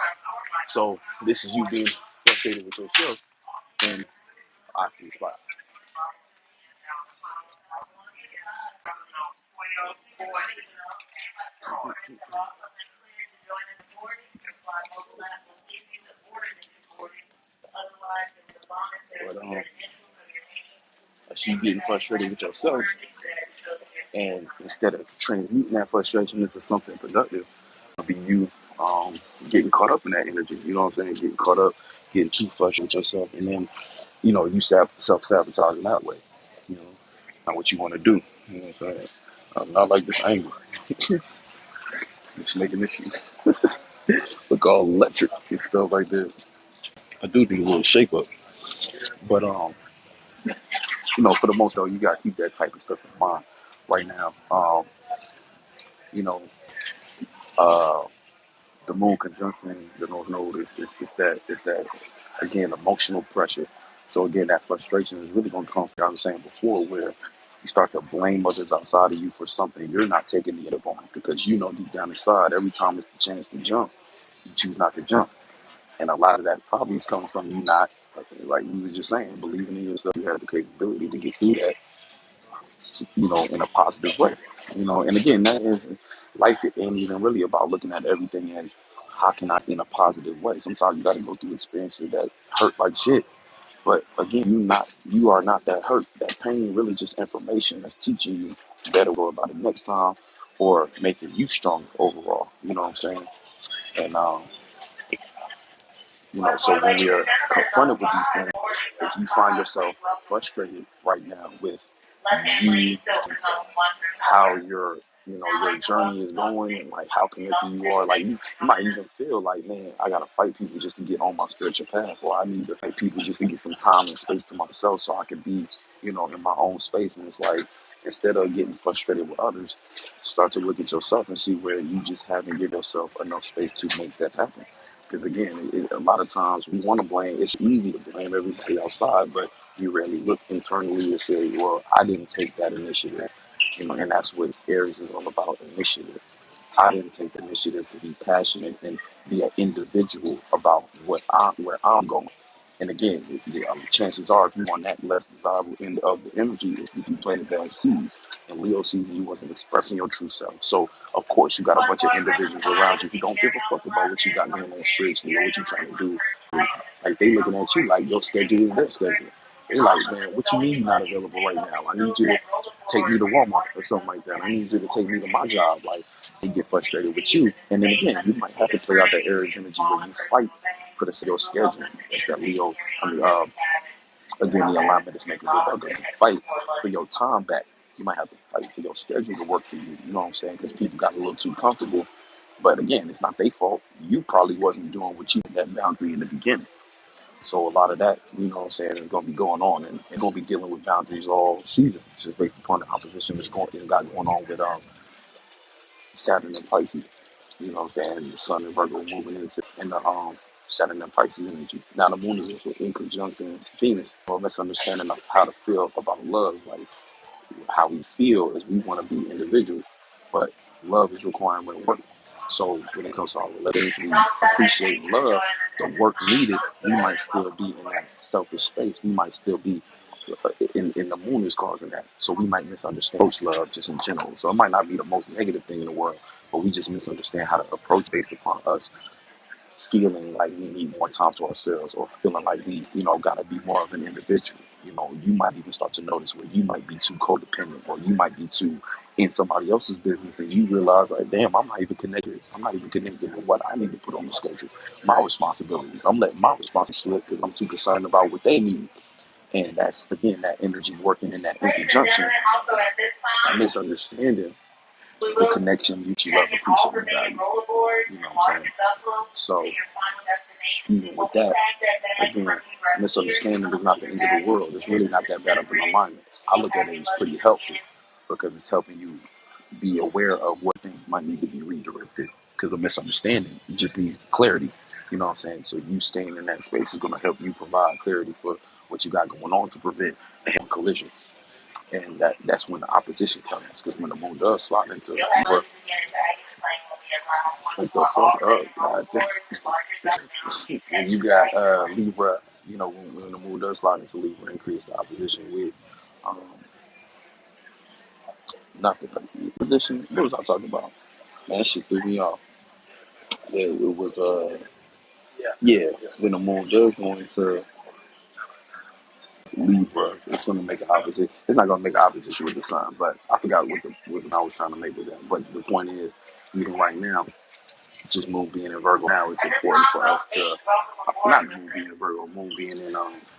Speaker 1: So this is you being frustrated with yourself, and I see a spot. But as you getting frustrated with yourself, and instead of transmuting that frustration into something productive, it'll be you um, getting caught up in that energy. You know what I'm saying? Getting caught up, getting too frustrated with yourself, and then you self sabotaging that way. You know, not what you want to do. You know what I'm saying? I'm not like this angle. It's making this shit look all electric and stuff like that. I do need a little shape up, but for the most part, you gotta keep that type of stuff in mind right now. You know, uh, the moon conjunction the North Node is that again emotional pressure. So again, that frustration is really gonna come from I was saying before, where you start to blame others outside of you for something you're not taking the hit on because deep down inside, every time it's the chance to jump, you choose not to jump. And a lot of that probably is coming from you not, like you were just saying, believing in yourself. You have the capability to get through that, in a positive way. And again, that is life ain't even really about looking at everything as how can I in a positive way. Sometimes you got to go through experiences that hurt like shit. But again, you are not that hurt. That pain really just information that's teaching you better go about it next time or making you stronger overall. You know what I'm saying? And so when you're confronted with these things, if you find yourself frustrated right now with you, how you're your journey is going, and like how connected you are. Like you might even feel like, man, I gotta fight people just to get on my spiritual path, or I need to fight people just to get some time and space to myself so I can be, in my own space. And it's like, instead of getting frustrated with others, start to look at yourself and see where you just haven't given yourself enough space to make that happen. Because again, a lot of times we want to blame. It's easy to blame everybody outside, but you rarely look internally and say, well, I didn't take that initiative. And that's what Aries is all about, initiative. I didn't take the initiative to be passionate and be an individual about where I'm going. And again, chances are, if you're on that less desirable end of the energy, is if you planted bad seeds. And Leo season, you wasn't expressing your true self. So, of course, you got a bunch of individuals around you who don't give a fuck about what you got going on spiritually or what you're trying to do. Like, they looking at you like your schedule is their schedule. They like, man, what you mean you're not available right now? I need you to take me to Walmart or something like that. I need you to take me to my job. Like, they get frustrated with you. And then again, you might have to play out that Aries energy where you fight for the your schedule. That's that Leo. Again, the alignment is making with Virgo. You fight for your time back. You might have to fight for your schedule to work for you. You know what I'm saying? Because people got a little too comfortable. But again, it's not their fault. You probably wasn't doing what you that boundary in the beginning. So a lot of that, is going to be going on, and it's going to be dealing with boundaries all season. It's just based upon the opposition that's got going on with Saturn and Pisces. You know what I'm saying? The Sun and Virgo moving in the Saturn and Pisces energy. Now the Moon is also in conjunction Venus, or misunderstanding of how to feel about love. Like, how we feel is we want to be individual, but love is requiring work. So when it comes to our relations, we appreciate love. The work needed, we might still be in that selfish space. We might still be in the moon is causing that. So we might misunderstand love just in general. So it might not be the most negative thing in the world, but we just misunderstand how to approach based upon us feeling like we need more time to ourselves, or feeling like we, gotta be more of an individual. You might even start to notice where you might be too codependent, or you might be too in somebody else's business, and you realize like, damn, I'm not even connected. I'm not even connected with what I need to put on the schedule. My responsibilities. I'm letting my responsibility slip because I'm too concerned about what they need. And that's again that energy working in that in conjunction, misunderstanding the connection you love, appreciate, and value. You know what I'm saying? So even with that, again, misunderstanding is not the end of the world. It's really not that bad of an alignment. I look at it as pretty helpful because it's helping you be aware of what things might need to be redirected. Because a misunderstanding just needs clarity. You know what I'm saying? So you staying in that space is going to help you provide clarity for what you got going on to prevent a collision. And that's when the opposition comes. Because when the moon does slide into Libra, what the fuck up, God damn. When you got Libra, when the moon does slide into Libra and creates the opposition with, um, not the position, what was I talking about? Man, that shit threw me off. Yeah, it was, yeah, when the moon does go into Libra, it's going to make an opposite. It's not going to make an opposition with the sun, but I forgot what I was trying to make with that. But the point is, even right now, just moon being in Virgo now, it's important for us to, not moon being in Virgo, moon being in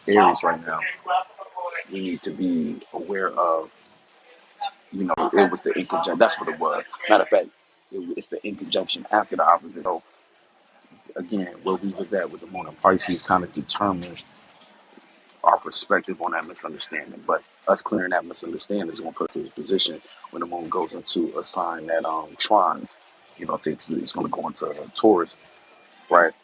Speaker 1: Aries right now. We need to be aware of, it was the in conjunction. That's what it was. Matter of fact, it's the in conjunction after the opposite. So again, where we was at with the moon and Pisces kind of determines our perspective on that misunderstanding. But us clearing that misunderstanding is going to put us in a position when the moon goes into a sign that trines. So it's going to go into Taurus, right?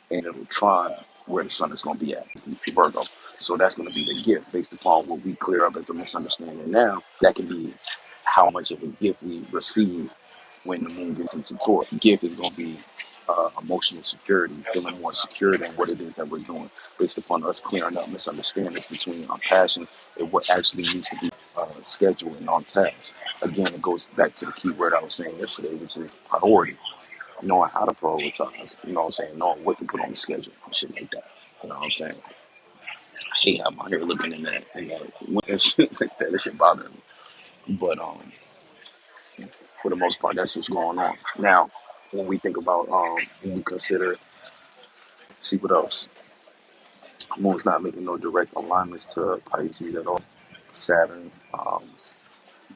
Speaker 1: And it'll trine where the sun is going to be at, Virgo. So that's going to be the gift based upon what we clear up as a misunderstanding now. That can be how much of a gift we receive when the moon gets into Taurus. The gift is going to be emotional security, feeling more secure than what it is that we're doing, based upon us clearing up misunderstandings between our passions and what actually needs to be scheduled and on task. Again, it goes back to the key word I was saying yesterday, which is priority. Knowing how to prioritize, what I'm saying, knowing what to put on the schedule and shit like that. You know what I'm saying? I hate how I'm out here looking in that shit like that. That shit bothering me. But for the most part, that's what's going on. Now, when we think about, when we consider, see what else. Moon's not making no direct alignments to Pisces at all. Saturn,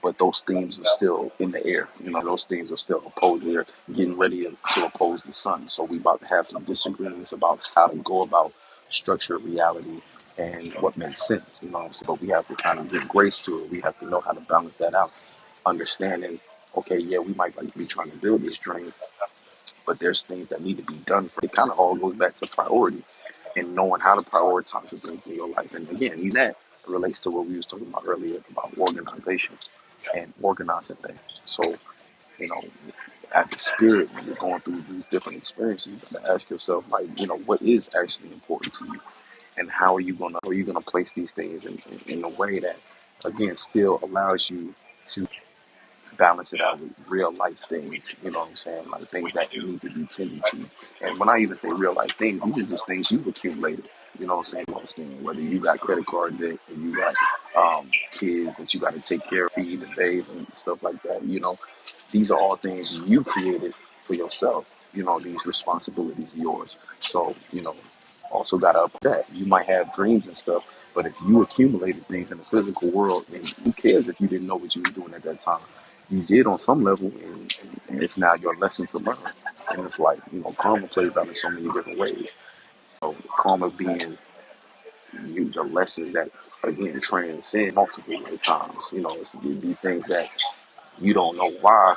Speaker 1: but those themes are still in the air. You know, those things are still opposed. They're getting ready to oppose the sun. So we about to have some disagreements about how to go about structure reality and what makes sense. You know what I'm saying? But we have to kind of give grace to it. We have to know how to balance that out, understanding. Okay, yeah, we might like be trying to build this dream, but there's things that need to be done. It kind of all goes back to priority and knowing how to prioritize the things in your life. And again, even that relates to what we was talking about earlier about organization and organizing things. So, you know, as a spirit, when you're going through these different experiences, you gotta ask yourself, like, you know, what is actually important to you, and how are you gonna place these things in a way that, again, still allows you to balance it out with real life things, you know what I'm saying? Like things that need to be tended to. And when I even say real life things, these are just things you've accumulated, you know what I'm saying? Understand whether you got credit card debt and you got kids that you got to take care of, feed and bathe and stuff like that, you know, these are all things you created for yourself, you know, these responsibilities are yours. So, you know, also got to up that. You might have dreams and stuff, but if you accumulated things in the physical world, then who cares if you didn't know what you were doing at that time? You did on some level, and it's now your lesson to learn. And it's like, you know, karma plays out in so many different ways. So karma being the lesson that, again, transcend multiple lifetimes. You know, it'd be things that you don't know why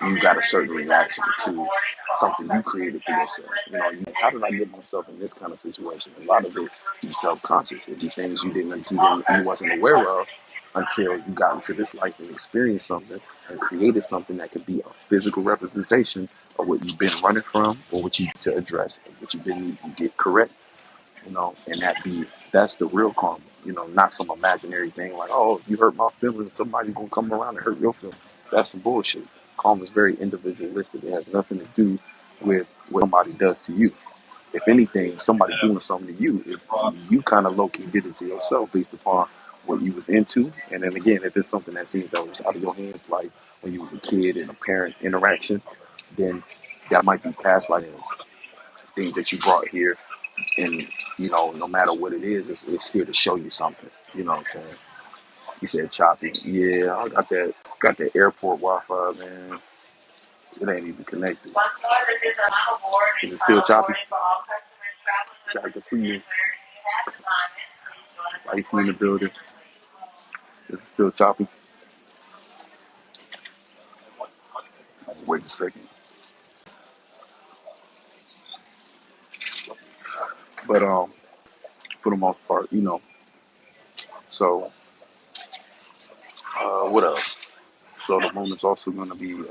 Speaker 1: you got a certain reaction to something you created for yourself. You know, how did I get myself in this kind of situation? A lot of it is self-conscious. It'd be things you wasn't aware of until you got into this life and experienced something and created something that could be a physical representation of what you've been running from or what you need to address and what you've been needing to get correct. You know, and that's the real karma. You know, not some imaginary thing like, oh, if you hurt my feelings, somebody's gonna come around and hurt your feelings. That's some bullshit. Karma is very individualistic. It has nothing to do with what somebody does to you. If anything, somebody doing something to you is you kind of low key did it to yourself based upon what you was into. And then again, if it's something that seems that was out of your hands, like when you was a kid and a parent interaction, then that might be past life things that you brought here. And you know, no matter what it is, it's here to show you something. You know what I'm saying? He said choppy. Yeah, I got that airport Wi-Fi, man. It ain't even connected. Is it still choppy? Shout out to Freeman. Life in the building. Is it still choppy? Wait a second. But for the most part, you know. So what else? So the moon is also going to be.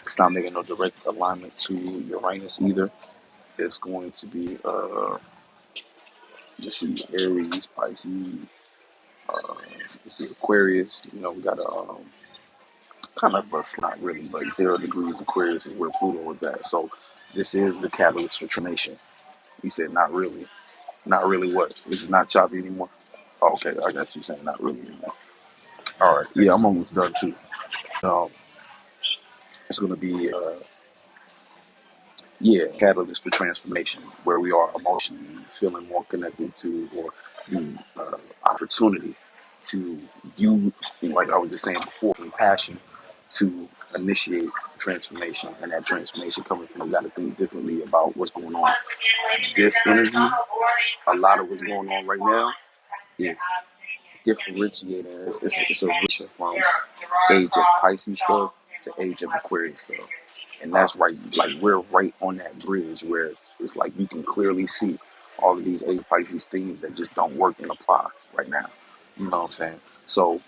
Speaker 1: It's not making no direct alignment to Uranus either. It's going to be. You see Aries, Pisces. You see Aquarius. You know, we got a kind of a not really, but 0 degrees Aquarius is where Pluto is at. So this is the catalyst for transformation. He said, not really. Not really what? It's not choppy anymore. Oh, okay, I guess you're saying not really anymore. All right, yeah, I'm almost done too. Um, it's going to be, yeah, catalyst for transformation, where we are emotionally feeling more connected to, or the opportunity to you, like I was just saying before, from passion to initiate transformation, and that transformation coming from you got to think differently about what's going on. This energy, a lot of what's going on right now is differentiating. It's a richer from age of Pisces stuff to age of Aquarius stuff. And that's right, like we're right on that bridge where it's like you can clearly see all of these age Pisces themes that just don't work and apply right now. You know what I'm saying? So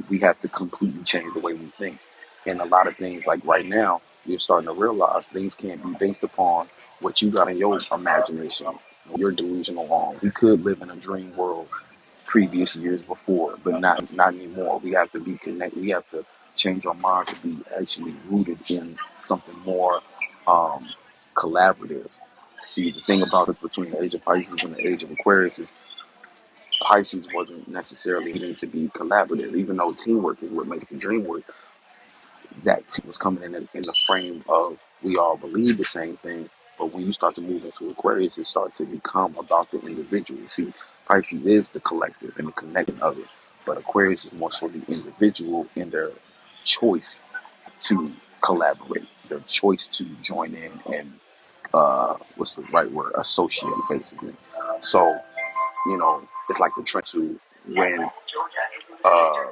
Speaker 1: we have to completely change the way we think. And a lot of things, like right now, you're starting to realize things can't be based upon what you got in your imagination, your delusional on. We could live in a dream world previous years before, but not anymore. We have to be connected. We have to change our minds to be actually rooted in something more collaborative. See, the thing about this between the age of Pisces and the age of Aquarius is Pisces wasn't necessarily needing to be collaborative, even though teamwork is what makes the dream work. That team was coming in the frame of we all believe the same thing, but when you start to move into Aquarius, it starts to become about the individual. See, Pisces is the collective and the connecting of it, But Aquarius is more so the individual in their choice to collaborate, their choice to join in and what's the right word? Associate, basically. So, it's like the trend to when uh,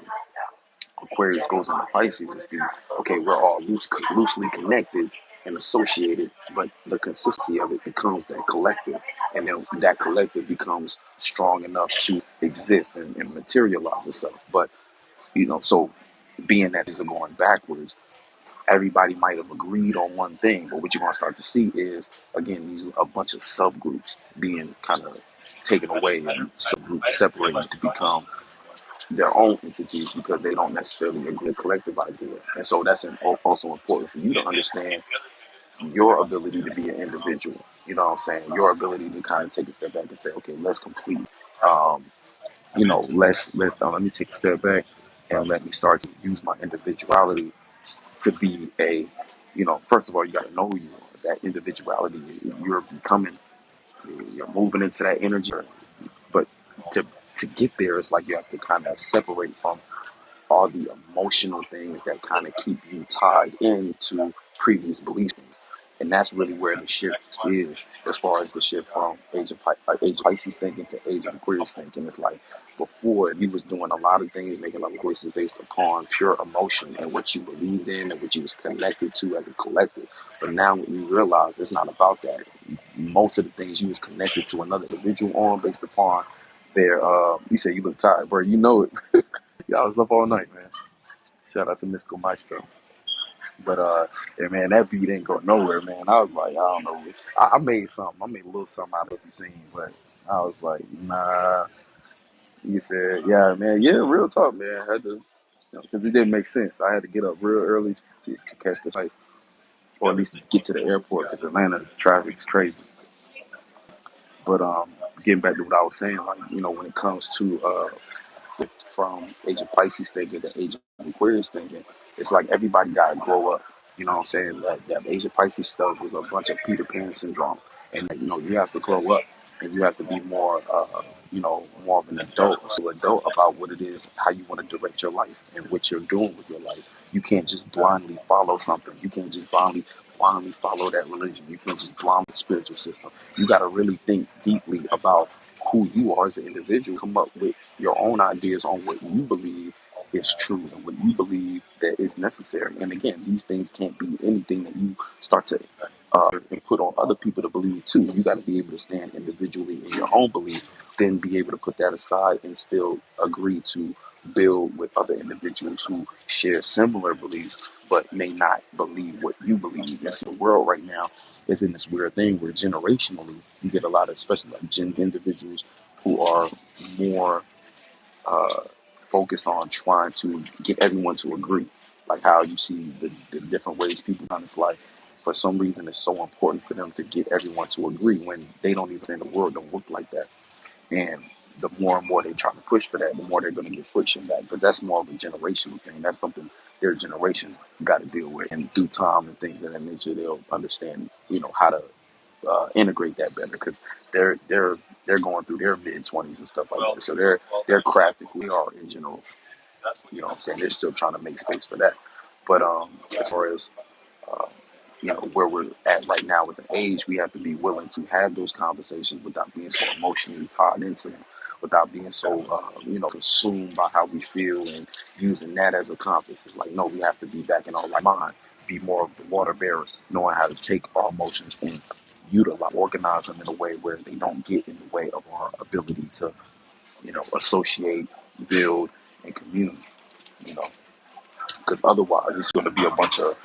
Speaker 1: Aquarius goes into Pisces, it's the okay, we're all loosely connected and associated, but the consistency of it becomes that collective, and then that collective becomes strong enough to exist and materialize itself. But so being that things are going backwards, everybody might have agreed on one thing, but what you're going to start to see is, again, these a bunch of subgroups being kind of taken away and subgroups separated to become their own entities because they don't necessarily agree with the collective idea. And so that's also important for you to understand your ability to be an individual. You know what I'm saying? Your ability to kind of take a step back and say, okay, let's complete. Um, let's let me take a step back and let me start to use my individuality to be first of all, you got to know who you are. That individuality, you're becoming, you're moving into that energy. But to to get there, it's like you have to kind of separate from all the emotional things that kind of keep you tied into previous belief systems. And that's really where the shift is, as far as the shift from age of Pisces thinking to age of Aquarius thinking. It's like before you was doing a lot of things, making a lot of choices based upon pure emotion and what you believed in and what you was connected to as a collective. But now when you realize it's not about that, most of the things you was connected to another individual on based upon their, you say you look tired, bro. You know it. Yeah, I was up all night, man. Shout out to Mystical Maestro. But yeah, man, that beat ain't going nowhere, man. I was like, I don't know. I made something. I made a little something out of it, you seen, but I was like, nah. He said, yeah, man, yeah, real talk, man. I had to, because it didn't make sense. I had to get up real early to catch the flight, or at least get to the airport, because Atlanta traffic is crazy. But getting back to what I was saying, like, when it comes to from age of Pisces thinking to age of Aquarius thinking, it's like everybody got to grow up. You know what I'm saying? That age of Pisces stuff was a bunch of Peter Pan syndrome. And, you have to grow up and you have to be more, more of an adult, so adult about what it is, how you want to direct your life and what you're doing with your life. You can't just blindly follow something. You can't just blindly follow that religion. You can't just blindly spiritual system. You got to really think deeply about who you are as an individual. Come up with your own ideas on what you believe is true and what you believe that is necessary. And again, these things can't be anything that you start to and put on other people to believe too. You got to be able to stand individually in your own belief, then be able to put that aside and still agree to build with other individuals who share similar beliefs but may not believe what you believe. That's the world right now is in this weird thing where generationally you get a lot of, especially like individuals who are more uh, focused on trying to get everyone to agree, like how you see the different ways people run this life. For some reason, it's so important for them to get everyone to agree when they don't even think the world don't work like that. And the more and more they try to push for that, the more they're going to get friction back. But that's more of a generational thing. That's something their generation got to deal with. And through time and things of that nature, they'll understand, how to integrate that better because they're going through their mid 20s and stuff like that. So they're crafting who they are in general. You know what I'm saying? They're still trying to make space for that. But as far as uh, where we're at right now as an age, we have to be willing to have those conversations without being so emotionally tied into them, without being so, consumed by how we feel and using that as a compass. It's like, no, we have to be back in our right mind, be more of the water bearer, knowing how to take our emotions and utilize, organize them in a way where they don't get in the way of our ability to, associate, build, and commune, you know because otherwise it's going to be a bunch of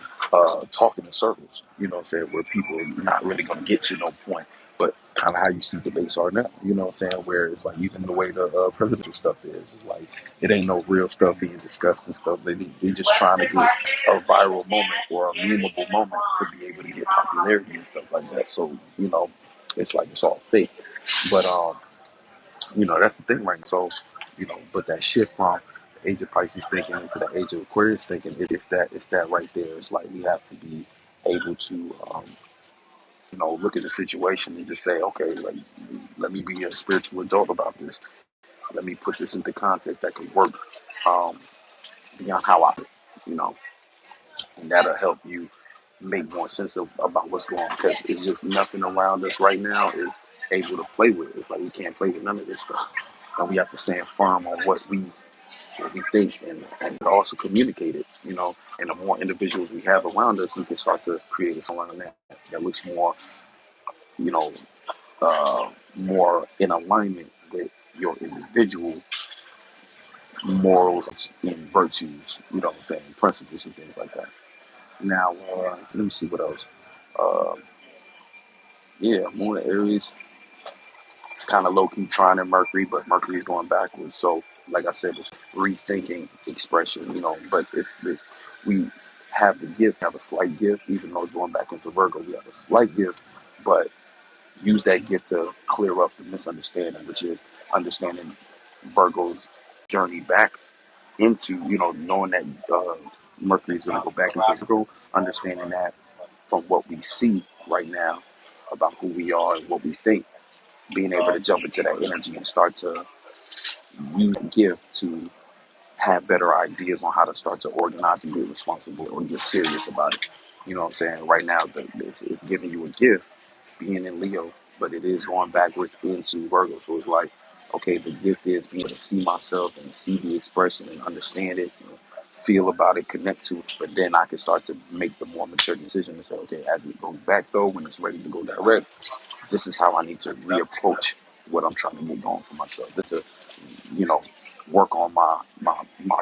Speaker 1: talking in circles, what I'm saying, where people are not really going to get to no point, but kind of how you see debates are now, what I'm saying, where it's like even the way the presidential stuff is like it ain't no real stuff being discussed and stuff. They just trying to get a viral moment or a memeable moment to be able to get popularity and stuff like that. So, it's like it's all fake. But that's the thing right now. So, but that shift from the age of Pisces thinking into the age of Aquarius thinking, it's that right there. It's like we have to be able to, look at the situation and just say, okay, like, let me be a spiritual adult about this. let me put this into context that could work um, beyond how I, you know, and that'll help you make more sense about what's going on, because it's just nothing around us right now is able to play with. It's like we can't play with none of this stuff, and we have to stand firm on what we think, and also communicate it. And the more individuals we have around us, we can start to create a song that looks more, you know, more in alignment with your individual morals and virtues. You know what I'm saying? Principles and things like that. Now, let me see what else. Uh, yeah, Moon Aries. It's kind of low key trying in Mercury, but Mercury's going backwards. So, like I said, rethinking expression, but it's this, we have the gift, have a slight gift, even though it's going back into Virgo, we have a slight gift, but use that gift to clear up the misunderstanding, which is understanding Virgo's journey back into, knowing that Mercury is going to go back into Virgo, understanding that from what we see right now about who we are and what we think, being able to jump into that energy and start to use that gift to have better ideas on how to start to organize and be responsible or get serious about it. You know what I'm saying? Right now, it's giving you a gift being in Leo, but it is going backwards into Virgo. So it's like, okay, the gift is being able to see myself and see the expression and understand it, feel about it, connect to it. But then I can start to make the more mature decision and say, okay, as it goes back though, when it's ready to go direct, this is how I need to reapproach what I'm trying to move on for myself. Just to, you know, work on my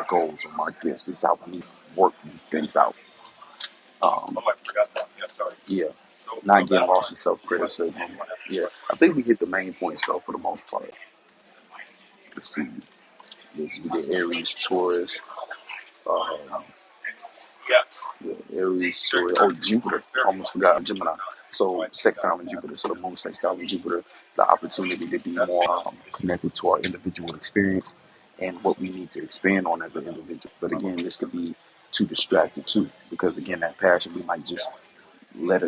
Speaker 1: goals or my gifts. This is how I need to work these things out. Yeah, not getting lost in self criticism. Yeah, I think we hit the main points though for the most part. Let's see, we did Aries, Taurus, um, yeah, Aries, Taurus. Oh, Jupiter. Almost forgot Gemini. So sextile in Jupiter. So the moon sextile in Jupiter, the opportunity to be more connected to our individual experience and what we need to expand on as an individual. But again, this could be too distracted too, because again, that passion, we might just let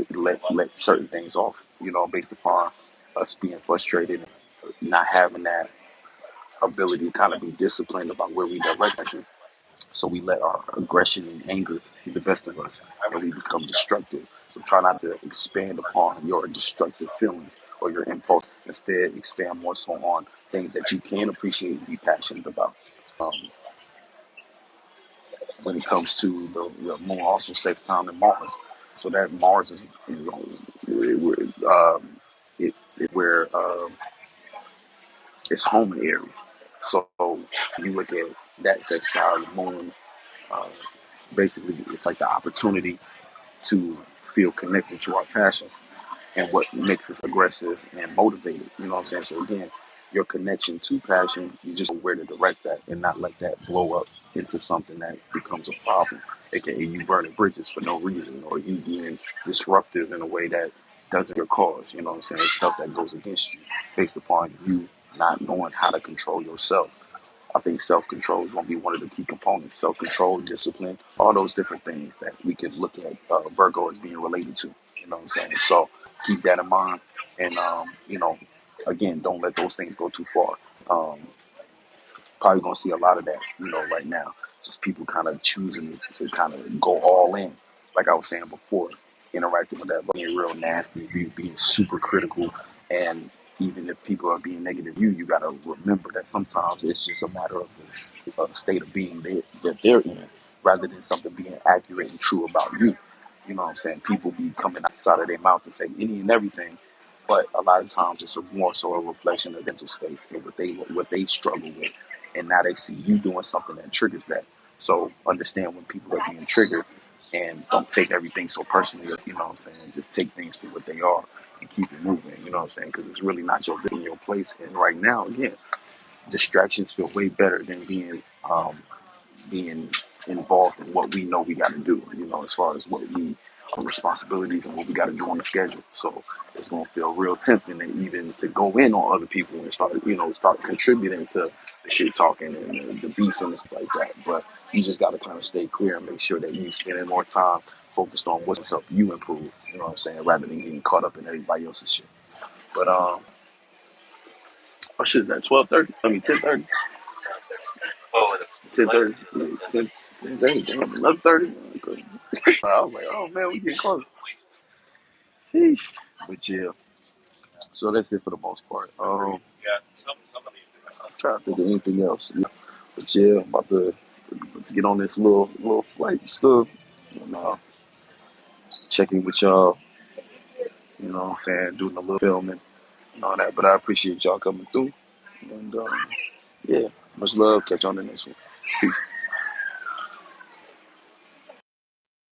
Speaker 1: certain things off, based upon us being frustrated and not having that ability to kind of be disciplined about where we direct action. So we let our aggression and anger be the best of us, and we become destructive. So try not to expand upon your destructive feelings or your impulse. Instead, expand more so on things that you can appreciate and be passionate about. Um, when it comes to the moon, also sextile in Mars. So that Mars is, where it's home in Aries. So you look at that sextile, the moon, uh, basically it's like the opportunity to feel connected to our passion and what makes us aggressive and motivated. You know what I'm saying? So again, your connection to passion, you just know where to direct that and not let that blow up into something that becomes a problem. AKA you burning bridges for no reason, or you being disruptive in a way that doesn't your cause. You know what I'm saying? It's stuff that goes against you based upon you not knowing how to control yourself. I think self-control is going to be one of the key components. Self-control, discipline, all those different things that we can look at Virgo as being related to. You know what I'm saying? So keep that in mind. And, again, don't let those things go too far. Um, Probably going to see a lot of that, right now. Just people kind of choosing to kind of go all in. Like I was saying before, interacting with that, being real nasty, being super critical. And even if people are being negative, you got to remember that sometimes it's just a matter of the state of being that they're in, rather than something being accurate and true about you. You know what I'm saying? People be coming outside of their mouth to say any and everything, but a lot of times it's more so a reflection of mental space and what they struggle with, and now they see you doing something that triggers that. So understand when people are being triggered, and don't take everything so personally. You know what I'm saying? Just take things for what they are and keep it moving. You know what I'm saying? Because it's really not your place. And right now, again, distractions feel way better than being involved in what we know we got to do, as far as what we responsibilities and what we got to do on the schedule. So it's going to feel real tempting to even to go in on other people and start contributing to the shit talking and the beef and stuff like that. But you just got to kind of stay clear and make sure that you spending more time focused on what's going to help you improve. You know what I'm saying? Rather than getting caught up in everybody else's shit. But Oh shit, that 12:30. I mean 10:30.
Speaker 2: Oh,
Speaker 1: 10:30.
Speaker 2: 10.
Speaker 1: 10:30. Damn, another 30. Okay. I was like, oh man, we getting close. Sheesh. But yeah, so that's it for the most part. Trying to think of anything else. Yeah. But yeah, I'm about to get on this little flight stuff. And, checking with y'all, you know what I'm saying, doing a little filming and all that. But I appreciate y'all coming through. And yeah, much love. Catch you on the next one. Peace.